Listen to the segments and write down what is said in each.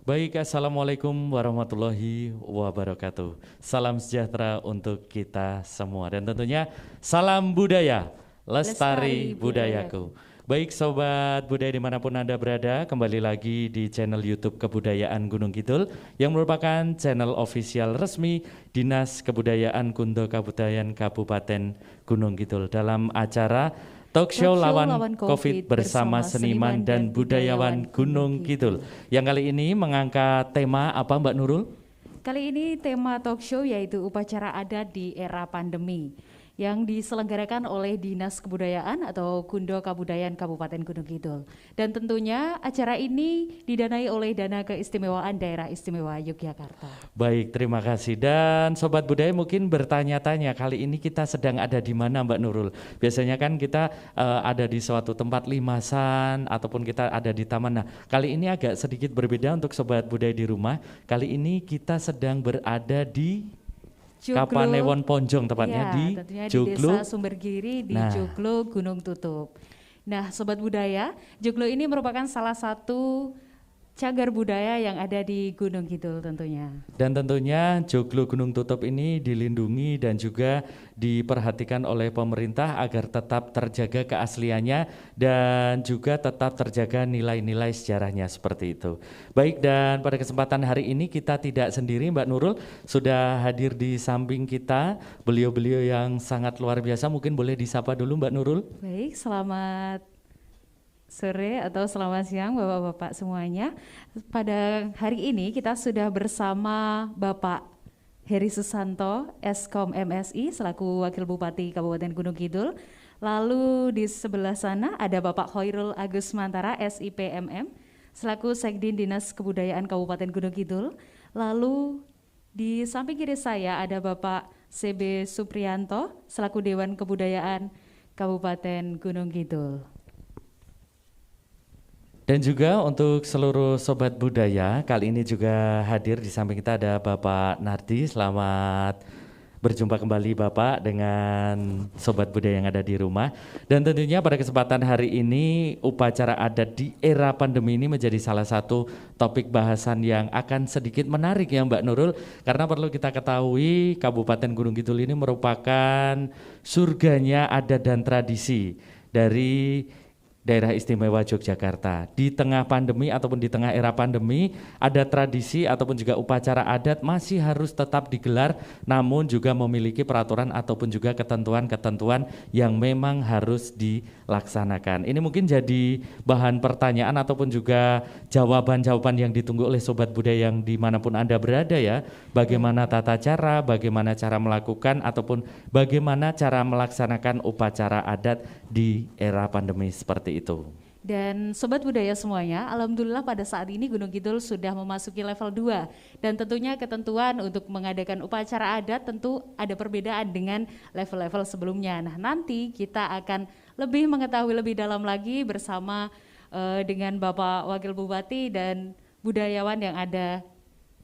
Baik, Assalamualaikum warahmatullahi wabarakatuh. Salam sejahtera untuk kita semua dan tentunya salam budaya, lestari Lestari budayaku. Baik Sobat Budaya dimanapun Anda berada, kembali lagi di channel YouTube Kebudayaan Gunung Kidul yang merupakan channel official resmi Dinas Kebudayaan Kundo Kabudayaan Kabupaten Gunung Kidul dalam acara Talk Show Lawan COVID bersama seniman dan budayawan Gunung Kidul. Yang kali ini mengangkat tema apa Mbak Nurul? Kali ini tema talk show yaitu upacara adat di era pandemi yang diselenggarakan oleh Dinas Kebudayaan atau Kundo Kabudayaan Kabupaten Gunung Kidul. Dan tentunya acara ini didanai oleh Dana Keistimewaan Daerah Istimewa Yogyakarta. Baik, terima kasih. Dan Sobat Budaya mungkin bertanya-tanya, kali ini kita sedang ada di mana Mbak Nurul? Biasanya kan kita ada di suatu tempat limasan ataupun kita ada di taman. Nah, kali ini agak sedikit berbeda untuk Sobat Budaya di rumah. Kali ini kita sedang berada di Kapanewon Ponjong tepatnya di Joglo, di Desa Sumbergiri di Joglo Gunung Tutup. Nah, Sobat Budaya, Joglo ini merupakan salah satu cagar budaya yang ada di Gunung Kidul tentunya. Dan tentunya Joglo Gunung Tutup ini dilindungi dan juga diperhatikan oleh pemerintah agar tetap terjaga keasliannya dan juga tetap terjaga nilai-nilai sejarahnya seperti itu. Baik, dan pada kesempatan hari ini kita tidak sendiri, Mbak Nurul sudah hadir di samping kita beliau-beliau yang sangat luar biasa. Mungkin boleh disapa dulu Mbak Nurul. Baik, selamat sore atau selamat siang Bapak-Bapak semuanya. Pada hari ini kita sudah bersama Bapak Heri Susanto, Eskom MSI selaku Wakil Bupati Kabupaten Gunung Kidul. Lalu di sebelah sana ada Bapak Hoirul Agus Mantara, SIPMM selaku Sekdin Dinas Kebudayaan Kabupaten Gunung Kidul. Lalu di samping kiri saya ada Bapak CB Suprianto selaku Dewan Kebudayaan Kabupaten Gunung Kidul. Dan juga untuk seluruh Sobat Budaya, kali ini juga hadir di samping kita ada Bapak Nardi. Selamat berjumpa kembali Bapak dengan Sobat Budaya yang ada di rumah. Dan tentunya pada kesempatan hari ini upacara adat di era pandemi ini menjadi salah satu topik bahasan yang akan sedikit menarik ya Mbak Nurul. Karena perlu kita ketahui Kabupaten Gunung Kidul ini merupakan surganya adat dan tradisi dari Daerah Istimewa Yogyakarta. Di tengah pandemi ataupun di tengah era pandemi, ada tradisi ataupun juga upacara adat masih harus tetap digelar, namun juga memiliki peraturan ataupun juga ketentuan-ketentuan yang memang harus dilaksanakan. Ini mungkin jadi bahan pertanyaan ataupun juga jawaban-jawaban yang ditunggu oleh Sobat Budaya yang dimanapun Anda berada ya. Bagaimana tata cara, bagaimana cara melakukan ataupun bagaimana cara melaksanakan upacara adat di era pandemi seperti itu. Dan Sobat Budaya semuanya, alhamdulillah pada saat ini Gunung Kidul sudah memasuki level 2 dan tentunya ketentuan untuk mengadakan upacara adat tentu ada perbedaan dengan level-level sebelumnya. Nah, nanti kita akan lebih mengetahui lebih dalam lagi bersama dengan Bapak Wakil Bupati dan budayawan yang ada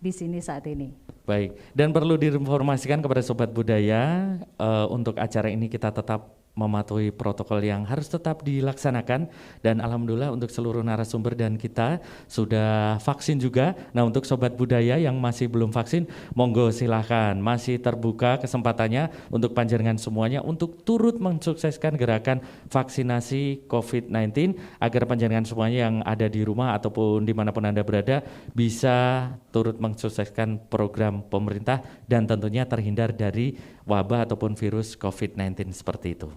di sini saat ini. Baik, dan perlu diinformasikan kepada Sobat Budaya untuk acara ini kita tetap mematuhi protokol yang harus tetap dilaksanakan dan alhamdulillah untuk seluruh narasumber dan kita sudah vaksin juga. Nah, untuk Sobat Budaya yang masih belum vaksin, monggo silahkan, masih terbuka kesempatannya untuk panjenengan semuanya untuk turut mensukseskan gerakan vaksinasi COVID-19 agar panjenengan semuanya yang ada di rumah ataupun dimanapun Anda berada bisa turut mensukseskan program pemerintah dan tentunya terhindar dari wabah ataupun virus COVID-19 seperti itu.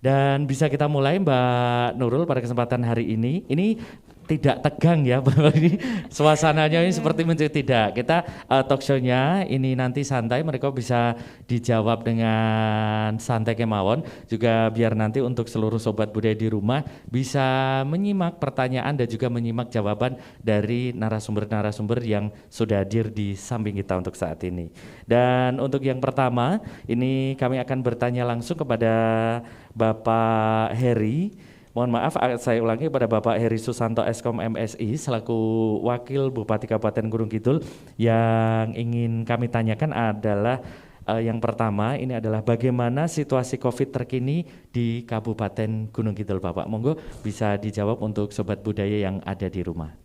Dan bisa kita mulai Mbak Nurul pada kesempatan hari ini. Ini tidak tegang ya, ini suasananya ini seperti tidak. Kita talk show-nya ini nanti santai, mereka bisa dijawab dengan santai kemawon. Juga biar nanti untuk seluruh Sobat Budaya di rumah bisa menyimak pertanyaan dan juga menyimak jawaban dari narasumber-narasumber yang sudah hadir di samping kita untuk saat ini. Dan untuk yang pertama, ini kami akan bertanya langsung kepada Bapak Heri. Mohon maaf, saya ulangi pada Bapak Heri Susanto Eskom MSI selaku Wakil Bupati Kabupaten Gunung Kidul. Yang ingin kami tanyakan adalah yang pertama ini adalah bagaimana situasi COVID terkini di Kabupaten Gunung Kidul Bapak. Monggo bisa dijawab untuk Sobat Budaya yang ada di rumah.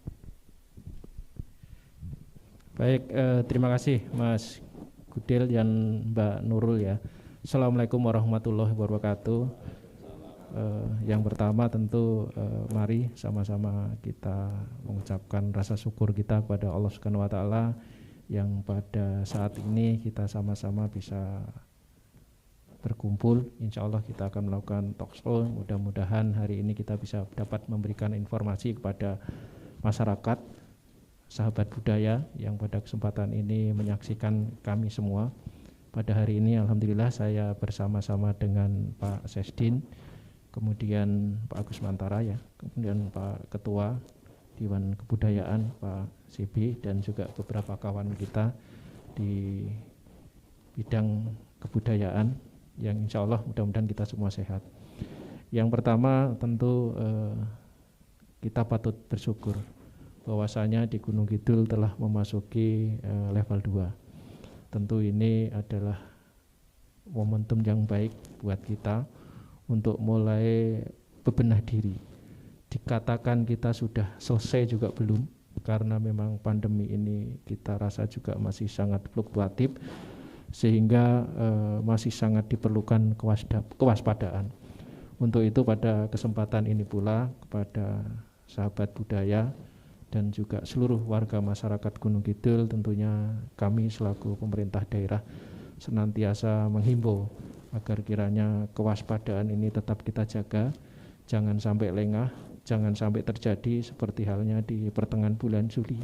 Baik, terima kasih Mas Gudel dan Mbak Nurul ya. Assalamualaikum warahmatullahi wabarakatuh. Yang pertama tentu mari sama-sama kita mengucapkan rasa syukur kita kepada Allah Subhanahu wa taala yang pada saat ini kita sama-sama bisa berkumpul. Insya Allah kita akan melakukan talkshow. Mudah-mudahan hari ini kita bisa dapat memberikan informasi kepada masyarakat, sahabat budaya yang pada kesempatan ini menyaksikan kami semua. Pada hari ini alhamdulillah saya bersama-sama dengan Pak Sesdin, kemudian Pak Agus Mantara ya, kemudian Pak Ketua Dewan Kebudayaan Pak CB, dan juga beberapa kawan kita di bidang kebudayaan yang insya Allah mudah-mudahan kita semua sehat. Yang pertama tentu kita patut bersyukur bahwasanya di Gunung Kidul telah memasuki level 2. Tentu ini adalah momentum yang baik buat kita untuk mulai bebenah diri. Dikatakan kita sudah selesai juga belum, karena memang pandemi ini kita rasa juga masih sangat fluktuatif, sehingga masih sangat diperlukan kewaspadaan. Untuk itu pada kesempatan ini pula kepada sahabat budaya dan juga seluruh warga masyarakat Gunung Kidul, tentunya kami selaku pemerintah daerah senantiasa menghimbau agar kiranya kewaspadaan ini tetap kita jaga, jangan sampai lengah, jangan sampai terjadi seperti halnya di pertengahan bulan Juli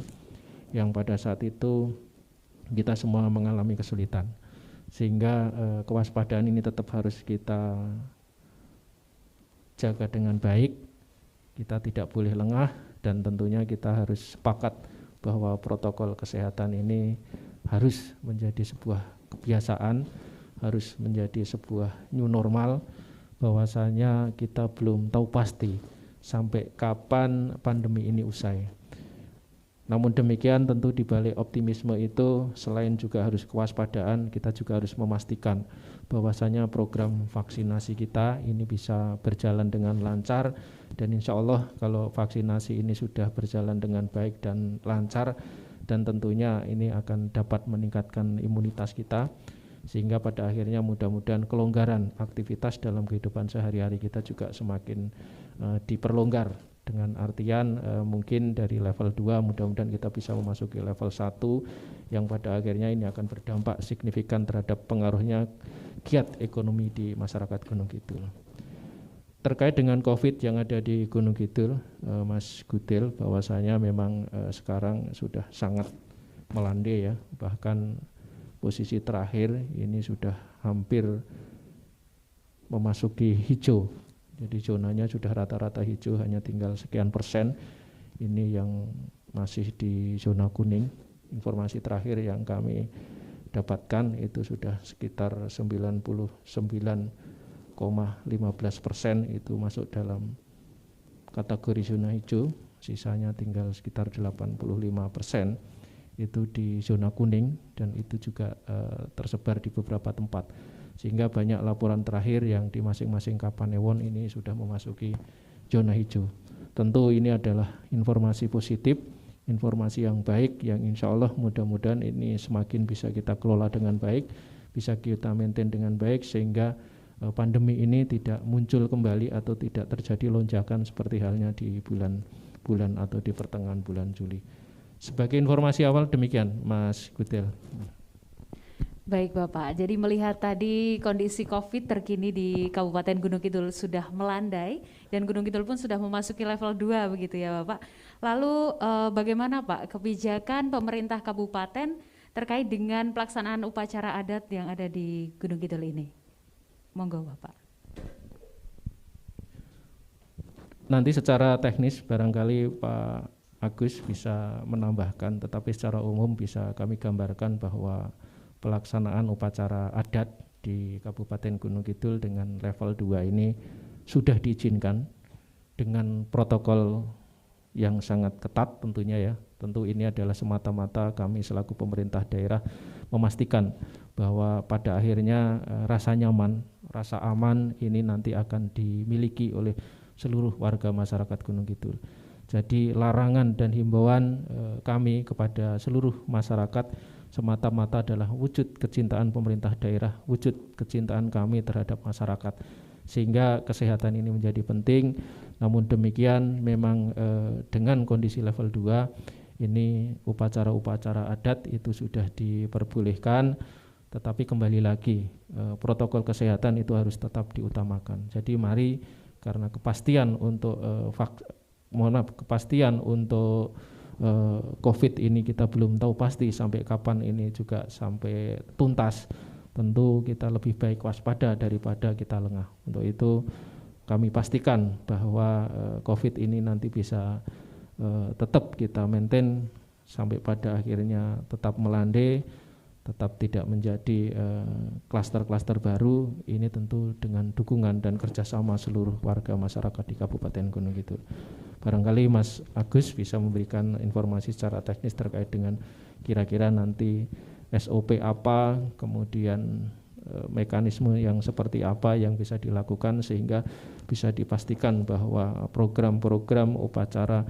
yang pada saat itu kita semua mengalami kesulitan, sehingga kewaspadaan ini tetap harus kita jaga dengan baik. Kita tidak boleh lengah, dan tentunya kita harus sepakat bahwa protokol kesehatan ini harus menjadi sebuah kebiasaan, harus menjadi sebuah new normal, bahwasanya kita belum tahu pasti sampai kapan pandemi ini usai. Namun demikian tentu di balik optimisme itu selain juga harus kewaspadaan, kita juga harus memastikan bahwasanya program vaksinasi kita ini bisa berjalan dengan lancar, dan insya Allah kalau vaksinasi ini sudah berjalan dengan baik dan lancar, dan tentunya ini akan dapat meningkatkan imunitas kita, sehingga pada akhirnya mudah-mudahan kelonggaran aktivitas dalam kehidupan sehari-hari kita juga semakin diperlonggar. Dengan artian mungkin dari level 2 mudah-mudahan kita bisa memasuki level 1 yang pada akhirnya ini akan berdampak signifikan terhadap pengaruhnya giat ekonomi di masyarakat Gunung Kidul. Terkait dengan COVID yang ada di Gunung Kidul, Mas Gudel, bahwasanya memang sekarang sudah sangat melandai ya, bahkan posisi terakhir ini sudah hampir memasuki hijau. Jadi zonanya sudah rata-rata hijau, hanya tinggal sekian persen ini yang masih di zona kuning. Informasi terakhir yang kami dapatkan itu sudah sekitar 99,15% itu masuk dalam kategori zona hijau, sisanya tinggal sekitar 85% itu di zona kuning, dan itu juga tersebar di beberapa tempat. Sehingga banyak laporan terakhir yang di masing-masing Kapanewon ini sudah memasuki zona hijau. Tentu ini adalah informasi positif, informasi yang baik yang insya Allah mudah-mudahan ini semakin bisa kita kelola dengan baik, bisa kita maintain dengan baik, sehingga pandemi ini tidak muncul kembali atau tidak terjadi lonjakan seperti halnya di bulan atau di pertengahan bulan Juli. Sebagai informasi awal demikian Mas Gudel. Baik Bapak, jadi melihat tadi kondisi COVID terkini di Kabupaten Gunung Kidul sudah melandai dan Gunung Kidul pun sudah memasuki level 2 begitu ya Bapak. Lalu bagaimana Pak kebijakan pemerintah kabupaten terkait dengan pelaksanaan upacara adat yang ada di Gunung Kidul ini? Monggo Bapak. Nanti secara teknis barangkali Pak Agus bisa menambahkan, tetapi secara umum bisa kami gambarkan bahwa pelaksanaan upacara adat di Kabupaten Gunung Kidul dengan level 2 ini sudah diizinkan dengan protokol yang sangat ketat tentunya ya. Tentu ini adalah semata-mata kami selaku pemerintah daerah memastikan bahwa pada akhirnya rasa nyaman, rasa aman ini nanti akan dimiliki oleh seluruh warga masyarakat Gunung Kidul. Jadi larangan dan himbauan kami kepada seluruh masyarakat semata-mata adalah wujud kecintaan pemerintah daerah, wujud kecintaan kami terhadap masyarakat, sehingga kesehatan ini menjadi penting. Namun demikian memang dengan kondisi level 2 ini upacara-upacara adat itu sudah diperbolehkan, tetapi kembali lagi protokol kesehatan itu harus tetap diutamakan. Jadi mari, karena kepastian untuk kepastian untuk COVID ini kita belum tahu pasti sampai kapan ini juga sampai tuntas. Tentu kita lebih baik waspada daripada kita lengah. Untuk itu kami pastikan bahwa COVID ini nanti bisa tetap kita maintain sampai pada akhirnya tetap melandai, tetap tidak menjadi klaster-klaster baru. Ini tentu dengan dukungan dan kerjasama seluruh warga masyarakat di Kabupaten Gunung Kidul. Barangkali Mas Agus bisa memberikan informasi secara teknis terkait dengan kira-kira nanti SOP apa, kemudian mekanisme yang seperti apa yang bisa dilakukan sehingga bisa dipastikan bahwa program-program upacara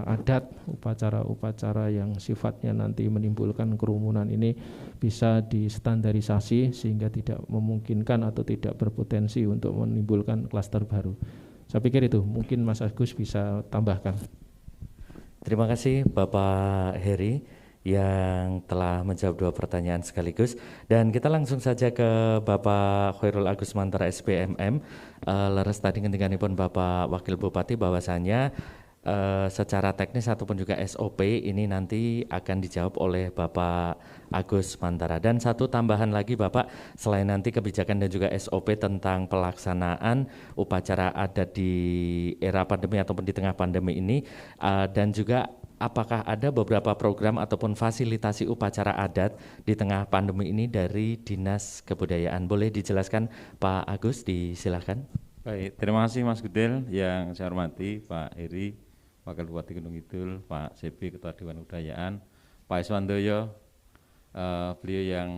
adat, upacara yang sifatnya nanti menimbulkan kerumunan ini bisa distandarisasi sehingga tidak memungkinkan atau tidak berpotensi untuk menimbulkan klaster baru. Saya pikir itu, mungkin Mas Agus bisa tambahkan. Terima kasih Bapak Heri yang telah menjawab 2 pertanyaan sekaligus, dan kita langsung saja ke Bapak Khairul Agus Mantara SPMM. Leres tadi ngendinganipun Bapak Wakil Bupati bahwasannya secara teknis ataupun juga SOP ini nanti akan dijawab oleh Bapak Agus Mantara. Dan satu tambahan lagi Bapak, selain nanti kebijakan dan juga SOP tentang pelaksanaan upacara adat di era pandemi ataupun di tengah pandemi ini, dan juga apakah ada beberapa program ataupun fasilitasi upacara adat di tengah pandemi ini dari Dinas Kebudayaan. Boleh dijelaskan Pak Agus, disilakan. Baik, terima kasih Mas Gudel. Yang saya hormati Pak Heri, Wakil Bupati Gunung Kidul, Pak Sebi, Ketua Dewan Kebudayaan, Pak Iswandoyo, beliau yang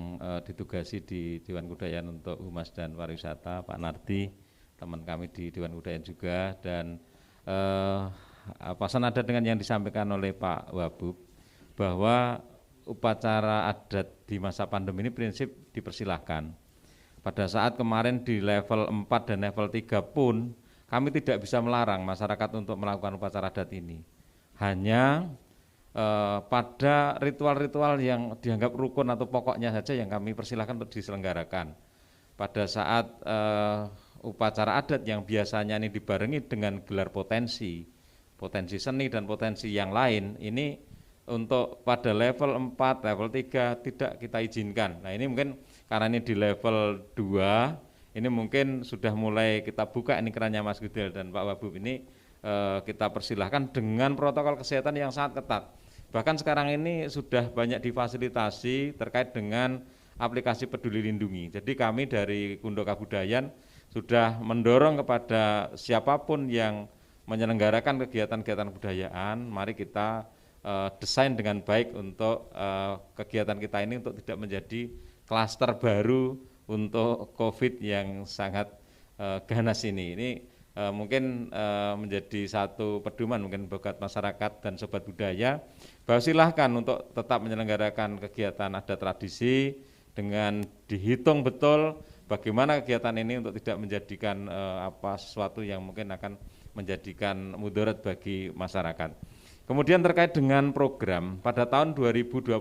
ditugasi di Dewan Kebudayaan untuk Humas dan Pariwisata, Pak Nardi, teman kami di Dewan Kebudayaan juga, dan senada dengan yang disampaikan oleh Pak Wabub, bahwa upacara adat di masa pandemi ini prinsip dipersilahkan. Pada saat kemarin di level 4 dan level 3 pun kami tidak bisa melarang masyarakat untuk melakukan upacara adat ini. Hanya pada ritual-ritual yang dianggap rukun atau pokoknya saja yang kami persilahkan untuk diselenggarakan. Pada saat upacara adat yang biasanya ini dibarengi dengan gelar potensi seni dan potensi yang lain, ini untuk pada level 4, level 3 tidak kita izinkan. Nah ini mungkin karena ini di level 2, ini mungkin sudah mulai kita buka ini kerannya Mas Gudel dan Pak Wabub ini kita persilahkan dengan protokol kesehatan yang sangat ketat. Bahkan sekarang ini sudah banyak difasilitasi terkait dengan aplikasi Peduli Lindungi. Jadi kami dari Kundo Kabudayan sudah mendorong kepada siapapun yang menyelenggarakan kegiatan-kegiatan kebudayaan, mari kita desain dengan baik untuk kegiatan kita ini untuk tidak menjadi klaster baru untuk COVID yang sangat ganas ini. Ini mungkin menjadi satu pedoman mungkin buat masyarakat dan sobat budaya, bahwa silahkan untuk tetap menyelenggarakan kegiatan adat tradisi dengan dihitung betul bagaimana kegiatan ini untuk tidak menjadikan sesuatu yang mungkin akan menjadikan mudarat bagi masyarakat. Kemudian terkait dengan program, pada tahun 2021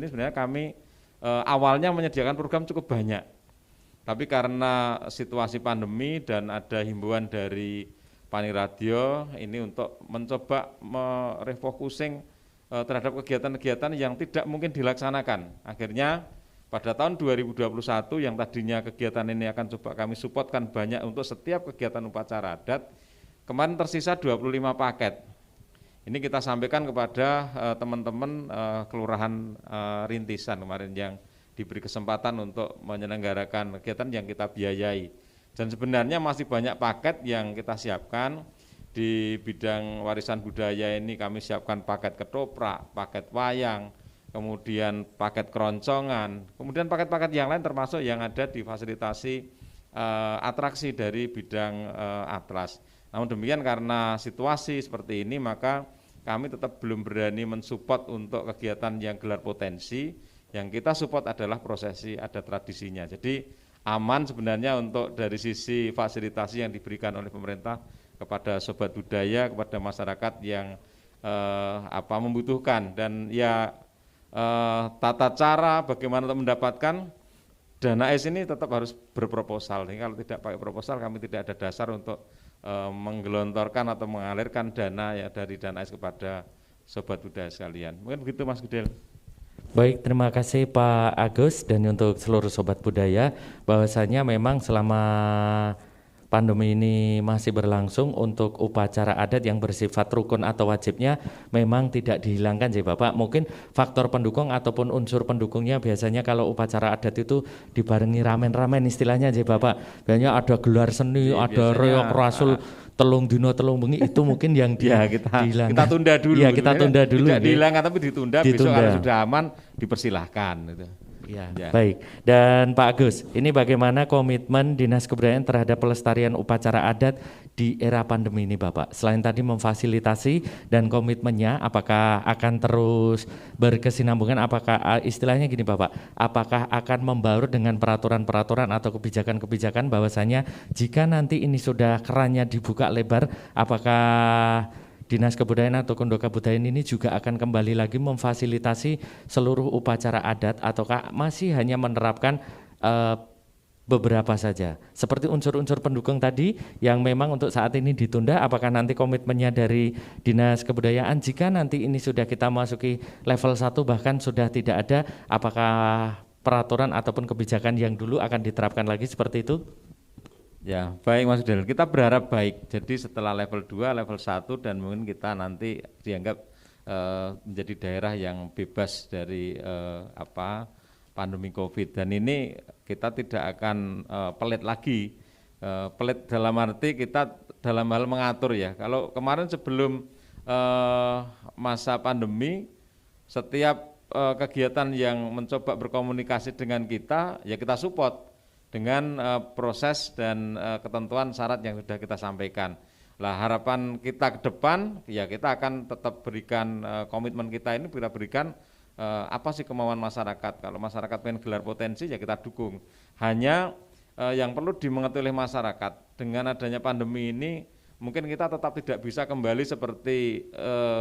ini sebenarnya kami awalnya menyediakan program cukup banyak. Tapi karena situasi pandemi dan ada himbauan dari Pani Radio ini untuk mencoba merefocusing terhadap kegiatan-kegiatan yang tidak mungkin dilaksanakan. Akhirnya pada tahun 2021 yang tadinya kegiatan ini akan coba kami supportkan banyak untuk setiap kegiatan upacara adat, kemarin tersisa 25 paket. Ini kita sampaikan kepada teman-teman kelurahan rintisan kemarin yang diberi kesempatan untuk menyelenggarakan kegiatan yang kita biayai. Dan sebenarnya masih banyak paket yang kita siapkan di bidang warisan budaya ini. Kami siapkan paket ketoprak, paket wayang, kemudian paket keroncongan, kemudian paket-paket yang lain termasuk yang ada di fasilitasi atraksi dari bidang atlas. Namun demikian karena situasi seperti ini maka kami tetap belum berani mensupport untuk kegiatan yang gelar potensi. Yang kita support adalah prosesi adat tradisinya. Jadi aman sebenarnya untuk dari sisi fasilitasi yang diberikan oleh pemerintah kepada sobat budaya, kepada masyarakat yang membutuhkan, dan ya tata cara bagaimana untuk mendapatkan dana AS ini tetap harus berproposal. Jadi kalau tidak pakai proposal kami tidak ada dasar untuk menggelontorkan atau mengalirkan dana ya dari dana AS kepada sobat budaya sekalian. Mungkin begitu Mas Gudel. Baik, terima kasih Pak Agus, dan untuk seluruh sobat budaya bahwasanya memang selama pandemi ini masih berlangsung untuk upacara adat yang bersifat rukun atau wajibnya memang tidak dihilangkan sih Bapak. Mungkin faktor pendukung ataupun unsur pendukungnya biasanya kalau upacara adat itu dibarengi ramen-ramen istilahnya sih Bapak. Biasanya ada gelar seni, ada reok rasul telung dino telung bengi, itu mungkin yang dihilangkan. Kita tunda dulu. Iya, kita tunda dulu. Tidak dihilangkan tapi ditunda. Besok kalau sudah aman dipersilahkan gitu. Ya. Baik, dan Pak Agus, ini bagaimana komitmen Dinas Kebudayaan terhadap pelestarian upacara adat di era pandemi ini Bapak? Selain tadi memfasilitasi dan komitmennya, apakah akan terus berkesinambungan, apakah istilahnya gini Bapak, apakah akan membaur dengan peraturan-peraturan atau kebijakan-kebijakan bahwasanya jika nanti ini sudah kerannya dibuka lebar, apakah Dinas Kebudayaan atau Kondo Kabudayaan ini juga akan kembali lagi memfasilitasi seluruh upacara adat, ataukah masih hanya menerapkan beberapa saja? Seperti unsur-unsur pendukung tadi yang memang untuk saat ini ditunda, apakah nanti komitmennya dari Dinas Kebudayaan jika nanti ini sudah kita masuki level 1 bahkan sudah tidak ada, apakah peraturan ataupun kebijakan yang dulu akan diterapkan lagi seperti itu? Ya, baik Mas Del, kita berharap baik. Jadi setelah level 2, level 1 dan mungkin kita nanti dianggap menjadi daerah yang bebas dari pandemi Covid, dan ini kita tidak akan pelit lagi. Pelit dalam arti kita dalam hal mengatur ya. Kalau kemarin sebelum masa pandemi, setiap kegiatan yang mencoba berkomunikasi dengan kita ya kita support dengan proses dan ketentuan syarat yang sudah kita sampaikan. Lah harapan kita ke depan ya kita akan tetap berikan komitmen kita ini, kita berikan apa sih kemauan masyarakat. Kalau masyarakat pengen gelar potensi ya kita dukung. Hanya yang perlu dimengerti oleh masyarakat, dengan adanya pandemi ini mungkin kita tetap tidak bisa kembali seperti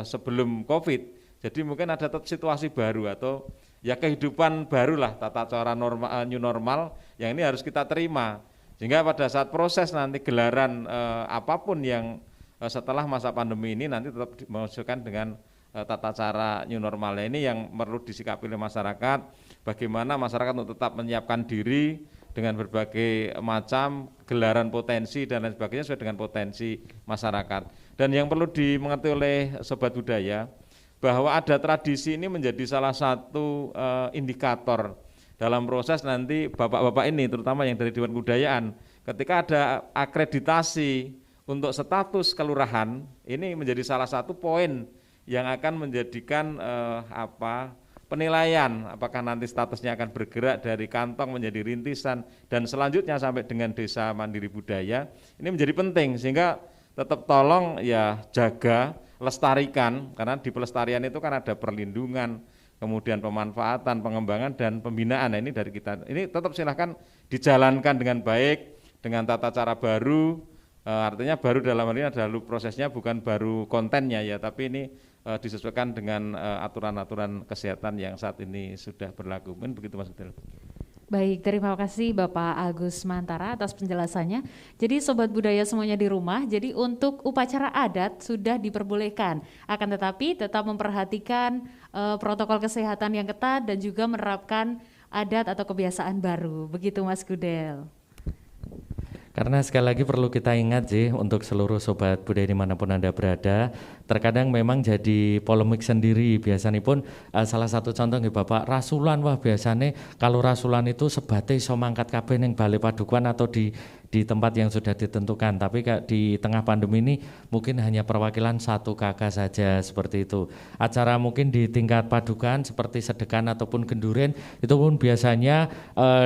sebelum Covid. Jadi mungkin ada situasi baru atau ya kehidupan barulah, tata cara normal, new normal yang ini harus kita terima, sehingga pada saat proses nanti gelaran apapun yang setelah masa pandemi ini nanti tetap dimaksudkan dengan tata cara new normalnya. Ini yang perlu disikapi oleh masyarakat, bagaimana masyarakat untuk tetap menyiapkan diri dengan berbagai macam gelaran potensi dan lain sebagainya sesuai dengan potensi masyarakat. Dan yang perlu dimengerti oleh sobat budaya, bahwa ada tradisi ini menjadi salah satu indikator dalam proses nanti bapak-bapak ini, terutama yang dari Dewan Kebudayaan, ketika ada akreditasi untuk status kelurahan, ini menjadi salah satu poin yang akan menjadikan penilaian apakah nanti statusnya akan bergerak dari kantong menjadi rintisan dan selanjutnya sampai dengan desa mandiri budaya. Ini menjadi penting, sehingga tetap tolong ya jaga, lestarikan, karena di pelestarian itu kan ada perlindungan, kemudian pemanfaatan, pengembangan dan pembinaan. Nah, ini dari kita. Ini tetap silahkan dijalankan dengan baik, dengan tata cara baru. Artinya baru dalam hal ini adalah prosesnya, bukan baru kontennya ya, tapi ini disesuaikan dengan aturan-aturan kesehatan yang saat ini sudah berlaku. Mungkin begitu Mas Betul. Baik, terima kasih Bapak Agus Mantara atas penjelasannya. Jadi sobat budaya semuanya di rumah, jadi untuk upacara adat sudah diperbolehkan, akan tetapi tetap memperhatikan protokol kesehatan yang ketat dan juga menerapkan adat atau kebiasaan baru. Begitu Mas Gudel. Karena sekali lagi perlu kita ingat sih untuk seluruh sobat budaya dimanapun Anda berada, terkadang memang jadi polemik sendiri. Biasanya pun salah satu contoh nih Bapak, rasulan, wah biasanya kalau rasulan itu sebate iso mangkat kabeh ning Balai Padukuhan atau di di tempat yang sudah ditentukan, tapi di tengah pandemi ini mungkin hanya perwakilan 1 kakak saja seperti itu. Acara mungkin di tingkat padukan seperti sedekan ataupun genduren itu pun biasanya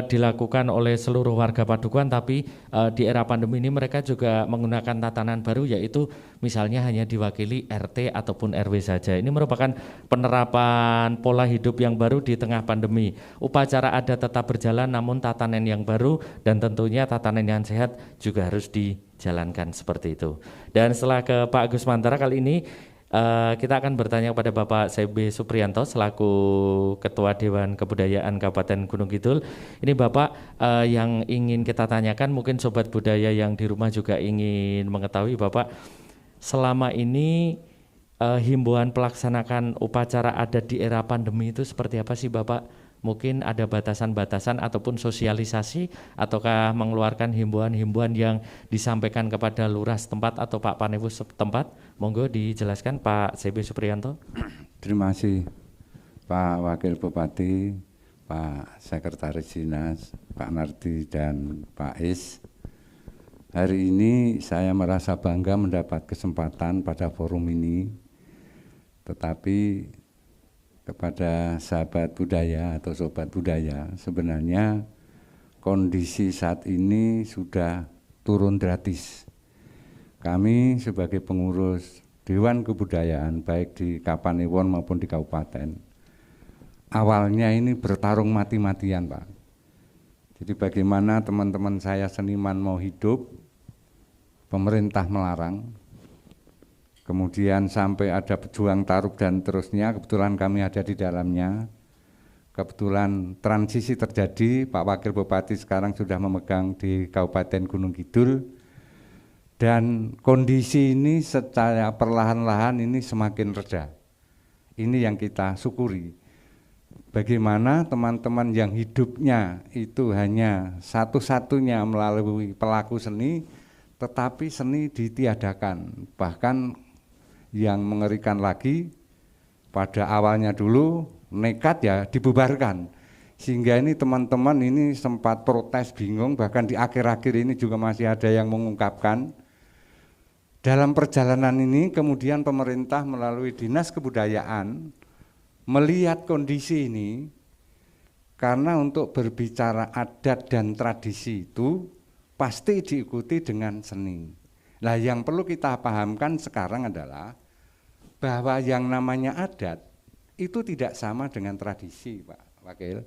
dilakukan oleh seluruh warga padukan, tapi di era pandemi ini mereka juga menggunakan tatanan baru, yaitu misalnya hanya diwakili RT ataupun RW saja. Ini merupakan penerapan pola hidup yang baru di tengah pandemi. Upacara adat tetap berjalan namun tatanan yang baru, dan tentunya tatanan yang sehat juga harus dijalankan seperti itu. Dan setelah ke Pak Agus Mantara, kali ini kita akan bertanya kepada Bapak CB Supriyanto selaku Ketua Dewan Kebudayaan Kabupaten Gunung Kidul. Ini Bapak yang ingin kita tanyakan, mungkin Sobat Budaya yang di rumah juga ingin mengetahui Bapak, selama ini himbauan pelaksanakan upacara adat di era pandemi itu seperti apa sih Bapak? Mungkin ada batasan-batasan ataupun sosialisasi, ataukah mengeluarkan himbauan-himbauan yang disampaikan kepada lurah setempat atau Pak Panewus setempat? Monggo dijelaskan Pak CB Supriyanto. Terima kasih Pak Wakil Bupati, Pak Sekretaris Dinas, Pak Nardi dan Pak Is. Hari ini saya merasa bangga mendapat kesempatan pada forum ini, tetapi kepada sahabat budaya atau sobat budaya, sebenarnya kondisi saat ini sudah turun drastis. Kami sebagai pengurus Dewan Kebudayaan baik di Kapanewon maupun di kabupaten, awalnya ini bertarung mati-matian Pak. Jadi bagaimana teman-teman saya seniman mau hidup, pemerintah melarang, kemudian sampai ada pejuang tarub dan terusnya, kebetulan kami ada di dalamnya. Kebetulan transisi terjadi, Pak Wakil Bupati sekarang sudah memegang di Kabupaten Gunung Kidul, dan kondisi ini secara perlahan-lahan ini semakin reda. Ini yang kita syukuri. Bagaimana teman-teman yang hidupnya itu hanya satu-satunya melalui pelaku seni, tetapi seni ditiadakan. Bahkan yang mengerikan lagi, pada awalnya dulu nekat ya dibubarkan, sehingga ini teman-teman ini sempat protes, bingung, bahkan di akhir-akhir ini juga masih ada yang mengungkapkan. Dalam perjalanan ini kemudian pemerintah melalui Dinas Kebudayaan melihat kondisi ini, karena untuk berbicara adat dan tradisi itu pasti diikuti dengan seni. Nah, yang perlu kita pahamkan sekarang adalah bahwa yang namanya adat itu tidak sama dengan tradisi, Pak Wakil.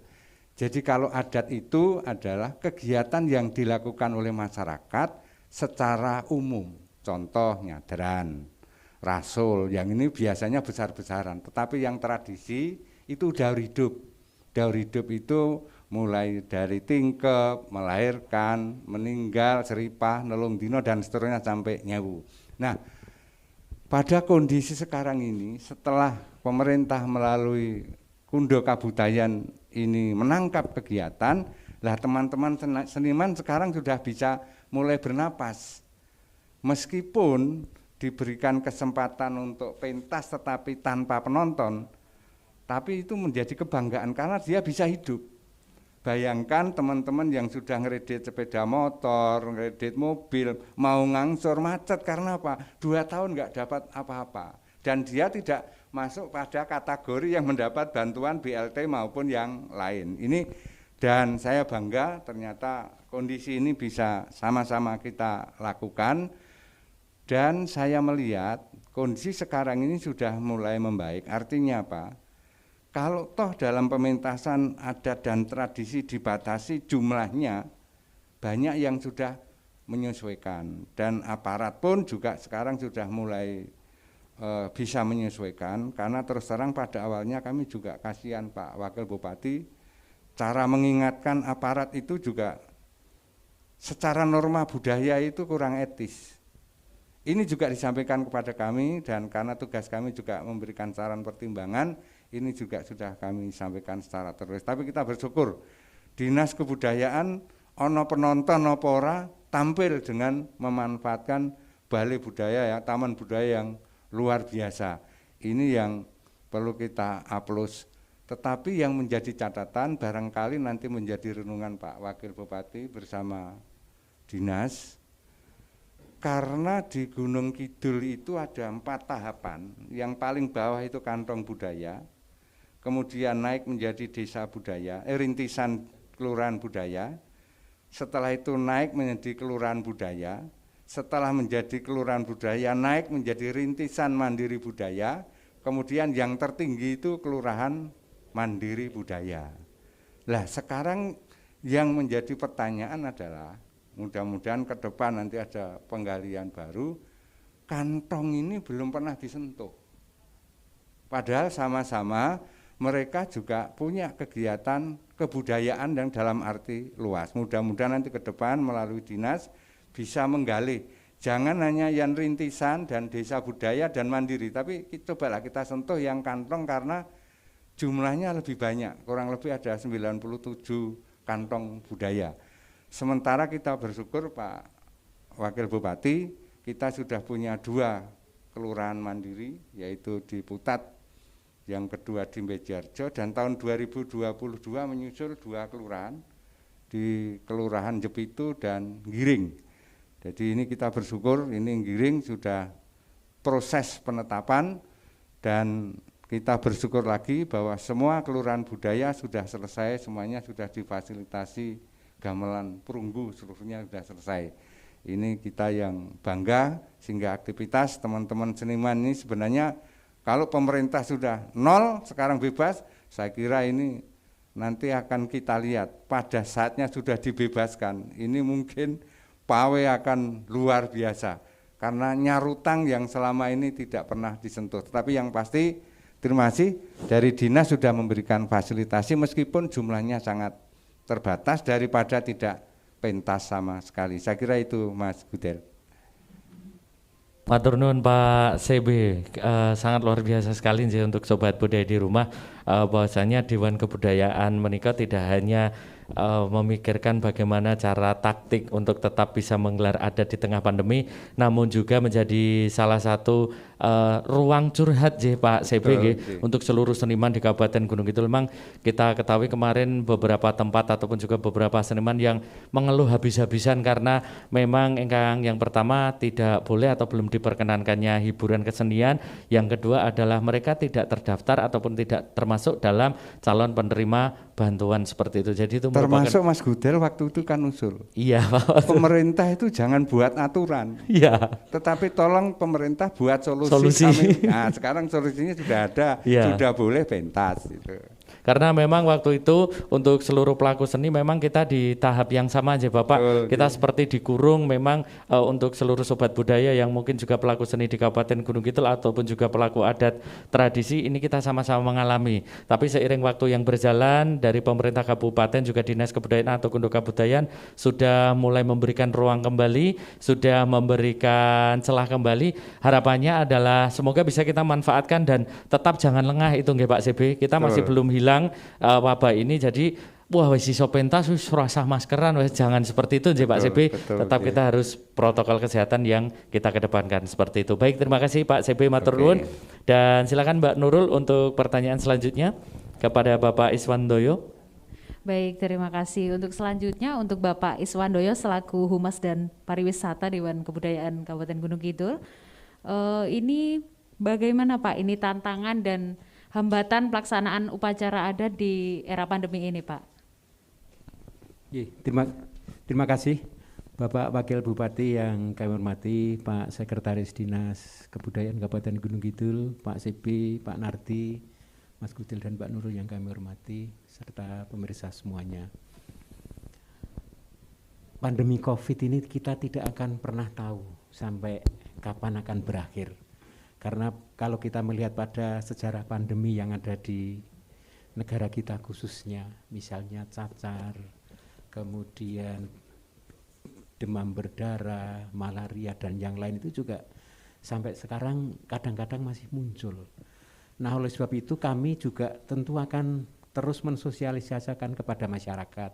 Jadi kalau adat itu adalah kegiatan yang dilakukan oleh masyarakat secara umum. Contoh nyadran, rasul, yang ini biasanya besar-besaran. Tetapi yang tradisi itu daur hidup. Daur hidup itu mulai dari tingkep, melahirkan, meninggal, seripah, nelung dino, dan seterusnya sampai nyawu. Nah, pada kondisi sekarang ini, setelah pemerintah melalui Kundo Kabudayan ini menangkap kegiatan, lah teman-teman seniman sekarang sudah bisa mulai bernapas. Meskipun diberikan kesempatan untuk pentas tetapi tanpa penonton, tapi itu menjadi kebanggaan karena dia bisa hidup. Bayangkan teman-teman yang sudah ngeredit sepeda motor, ngeredit mobil, mau ngangsur macet karena apa? 2 tahun nggak dapat apa-apa. Dan dia tidak masuk pada kategori yang mendapat bantuan BLT maupun yang lain. Ini, dan saya bangga ternyata kondisi ini bisa sama-sama kita lakukan. Dan saya melihat kondisi sekarang ini sudah mulai membaik. Artinya apa? Kalau toh dalam pementasan adat dan tradisi dibatasi jumlahnya, banyak yang sudah menyesuaikan, dan aparat pun juga sekarang sudah mulai bisa menyesuaikan, karena terus terang pada awalnya kami juga kasihan Pak Wakil Bupati, cara mengingatkan aparat itu juga secara norma budaya itu kurang etis. Ini juga disampaikan kepada kami, dan karena tugas kami juga memberikan saran pertimbangan, ini juga sudah kami sampaikan secara tertulis. Tapi kita bersyukur Dinas Kebudayaan ono penonton ono ora tampil dengan memanfaatkan balai budaya ya, taman budaya yang luar biasa. Ini yang perlu kita aplaus. Tetapi yang menjadi catatan barangkali nanti menjadi renungan Pak Wakil Bupati bersama dinas, karena di Gunung Kidul itu ada 4 tahapan. Yang paling bawah itu kantong budaya, kemudian naik menjadi desa budaya, rintisan kelurahan budaya, setelah itu naik menjadi kelurahan budaya, setelah menjadi kelurahan budaya naik menjadi rintisan mandiri budaya, kemudian yang tertinggi itu kelurahan mandiri budaya. Lah sekarang yang menjadi pertanyaan adalah, mudah-mudahan ke depan nanti ada penggalian baru, kantong ini belum pernah disentuh. Padahal sama-sama mereka juga punya kegiatan kebudayaan yang dalam arti luas. Mudah-mudahan nanti ke depan melalui dinas bisa menggali. Jangan hanya yang rintisan dan desa budaya dan mandiri, tapi cobalah kita sentuh yang kantong karena jumlahnya lebih banyak. Kurang lebih ada 97 kantong budaya. Sementara kita bersyukur Pak Wakil Bupati, kita sudah punya 2 kelurahan mandiri, yaitu di Putat, yang kedua di Mejarjo, dan tahun 2022 menyusul 2 kelurahan di Kelurahan Jepitu dan Giring. Jadi ini kita bersyukur, ini Giring sudah proses penetapan, dan kita bersyukur lagi bahwa semua kelurahan budaya sudah selesai, semuanya sudah difasilitasi gamelan perunggu, seluruhnya sudah selesai. Ini kita yang bangga, sehingga aktivitas teman-teman seniman ini sebenarnya kalau pemerintah sudah 0, sekarang bebas, saya kira ini nanti akan kita lihat pada saatnya sudah dibebaskan. Ini mungkin pawe akan luar biasa, karena nyarutang yang selama ini tidak pernah disentuh. Tetapi yang pasti, terima kasih dari dinas sudah memberikan fasilitasi meskipun jumlahnya sangat terbatas daripada tidak pentas sama sekali. Saya kira itu Mas Gudel. Matur nuwun Pak CB, sangat luar biasa sekali nih untuk sobat budaya di rumah, bahwasanya Dewan Kebudayaan menikah tidak hanya memikirkan bagaimana cara taktik untuk tetap bisa menggelar adat di tengah pandemi, namun juga menjadi salah satu ruang curhat Pak CB untuk seluruh seniman di Kabupaten Gunung Kidul. Memang kita ketahui kemarin beberapa tempat ataupun juga beberapa seniman yang mengeluh habis-habisan karena memang yang pertama tidak boleh atau belum diperkenankannya hiburan kesenian, yang kedua adalah mereka tidak terdaftar ataupun tidak termasuk dalam calon penerima bantuan seperti itu. Jadi itu termasuk Mas Gudel waktu itu kan usul. Iya, pemerintah itu jangan buat aturan. Iya. Tetapi tolong pemerintah buat solusi. Nah, sekarang solusinya sudah ada, sudah boleh pentas gitu. Karena memang waktu itu untuk seluruh pelaku seni memang kita di tahap yang sama aja Bapak. Betul, kita seperti dikurung memang untuk seluruh sobat budaya yang mungkin juga pelaku seni di Kabupaten Gunung Kidul ataupun juga pelaku adat tradisi, ini kita sama-sama mengalami. Tapi seiring waktu yang berjalan dari pemerintah kabupaten juga Dinas Kebudayaan atau Gunung Kebudayaan sudah mulai memberikan ruang kembali, sudah memberikan celah kembali. Harapannya adalah semoga bisa kita manfaatkan dan tetap jangan lengah itu nggih Pak CB. Kita masih belum hilang wabah ini, jadi wah wis iso pentas wis rasa maskeran wis, jangan seperti itu Pak CB. Tetap kita harus protokol kesehatan yang kita kedepankan seperti itu. Baik, terima kasih Pak CB matur nuwun. Dan silakan Mbak Nurul untuk pertanyaan selanjutnya kepada Bapak Iswandoyo. Baik, terima kasih. Untuk selanjutnya untuk Bapak Iswandoyo selaku Humas dan Pariwisata Dewan Kebudayaan Kabupaten Gunung Kidul. Ini bagaimana Pak, ini tantangan dan hambatan pelaksanaan upacara adat di era pandemi ini, Pak? Terima kasih Bapak Wakil Bupati yang kami hormati, Pak Sekretaris Dinas Kebudayaan Kabupaten Gunung Kidul, Pak CB, Pak Nardi, Mas Gudel dan Mbak Nurul yang kami hormati, serta pemirsa semuanya. Pandemi COVID ini kita tidak akan pernah tahu sampai kapan akan berakhir. Karena kalau kita melihat pada sejarah pandemi yang ada di negara kita khususnya, misalnya cacar, kemudian demam berdarah, malaria dan yang lain itu juga sampai sekarang kadang-kadang masih muncul. Nah, oleh sebab itu kami juga tentu akan terus mensosialisasikan kepada masyarakat,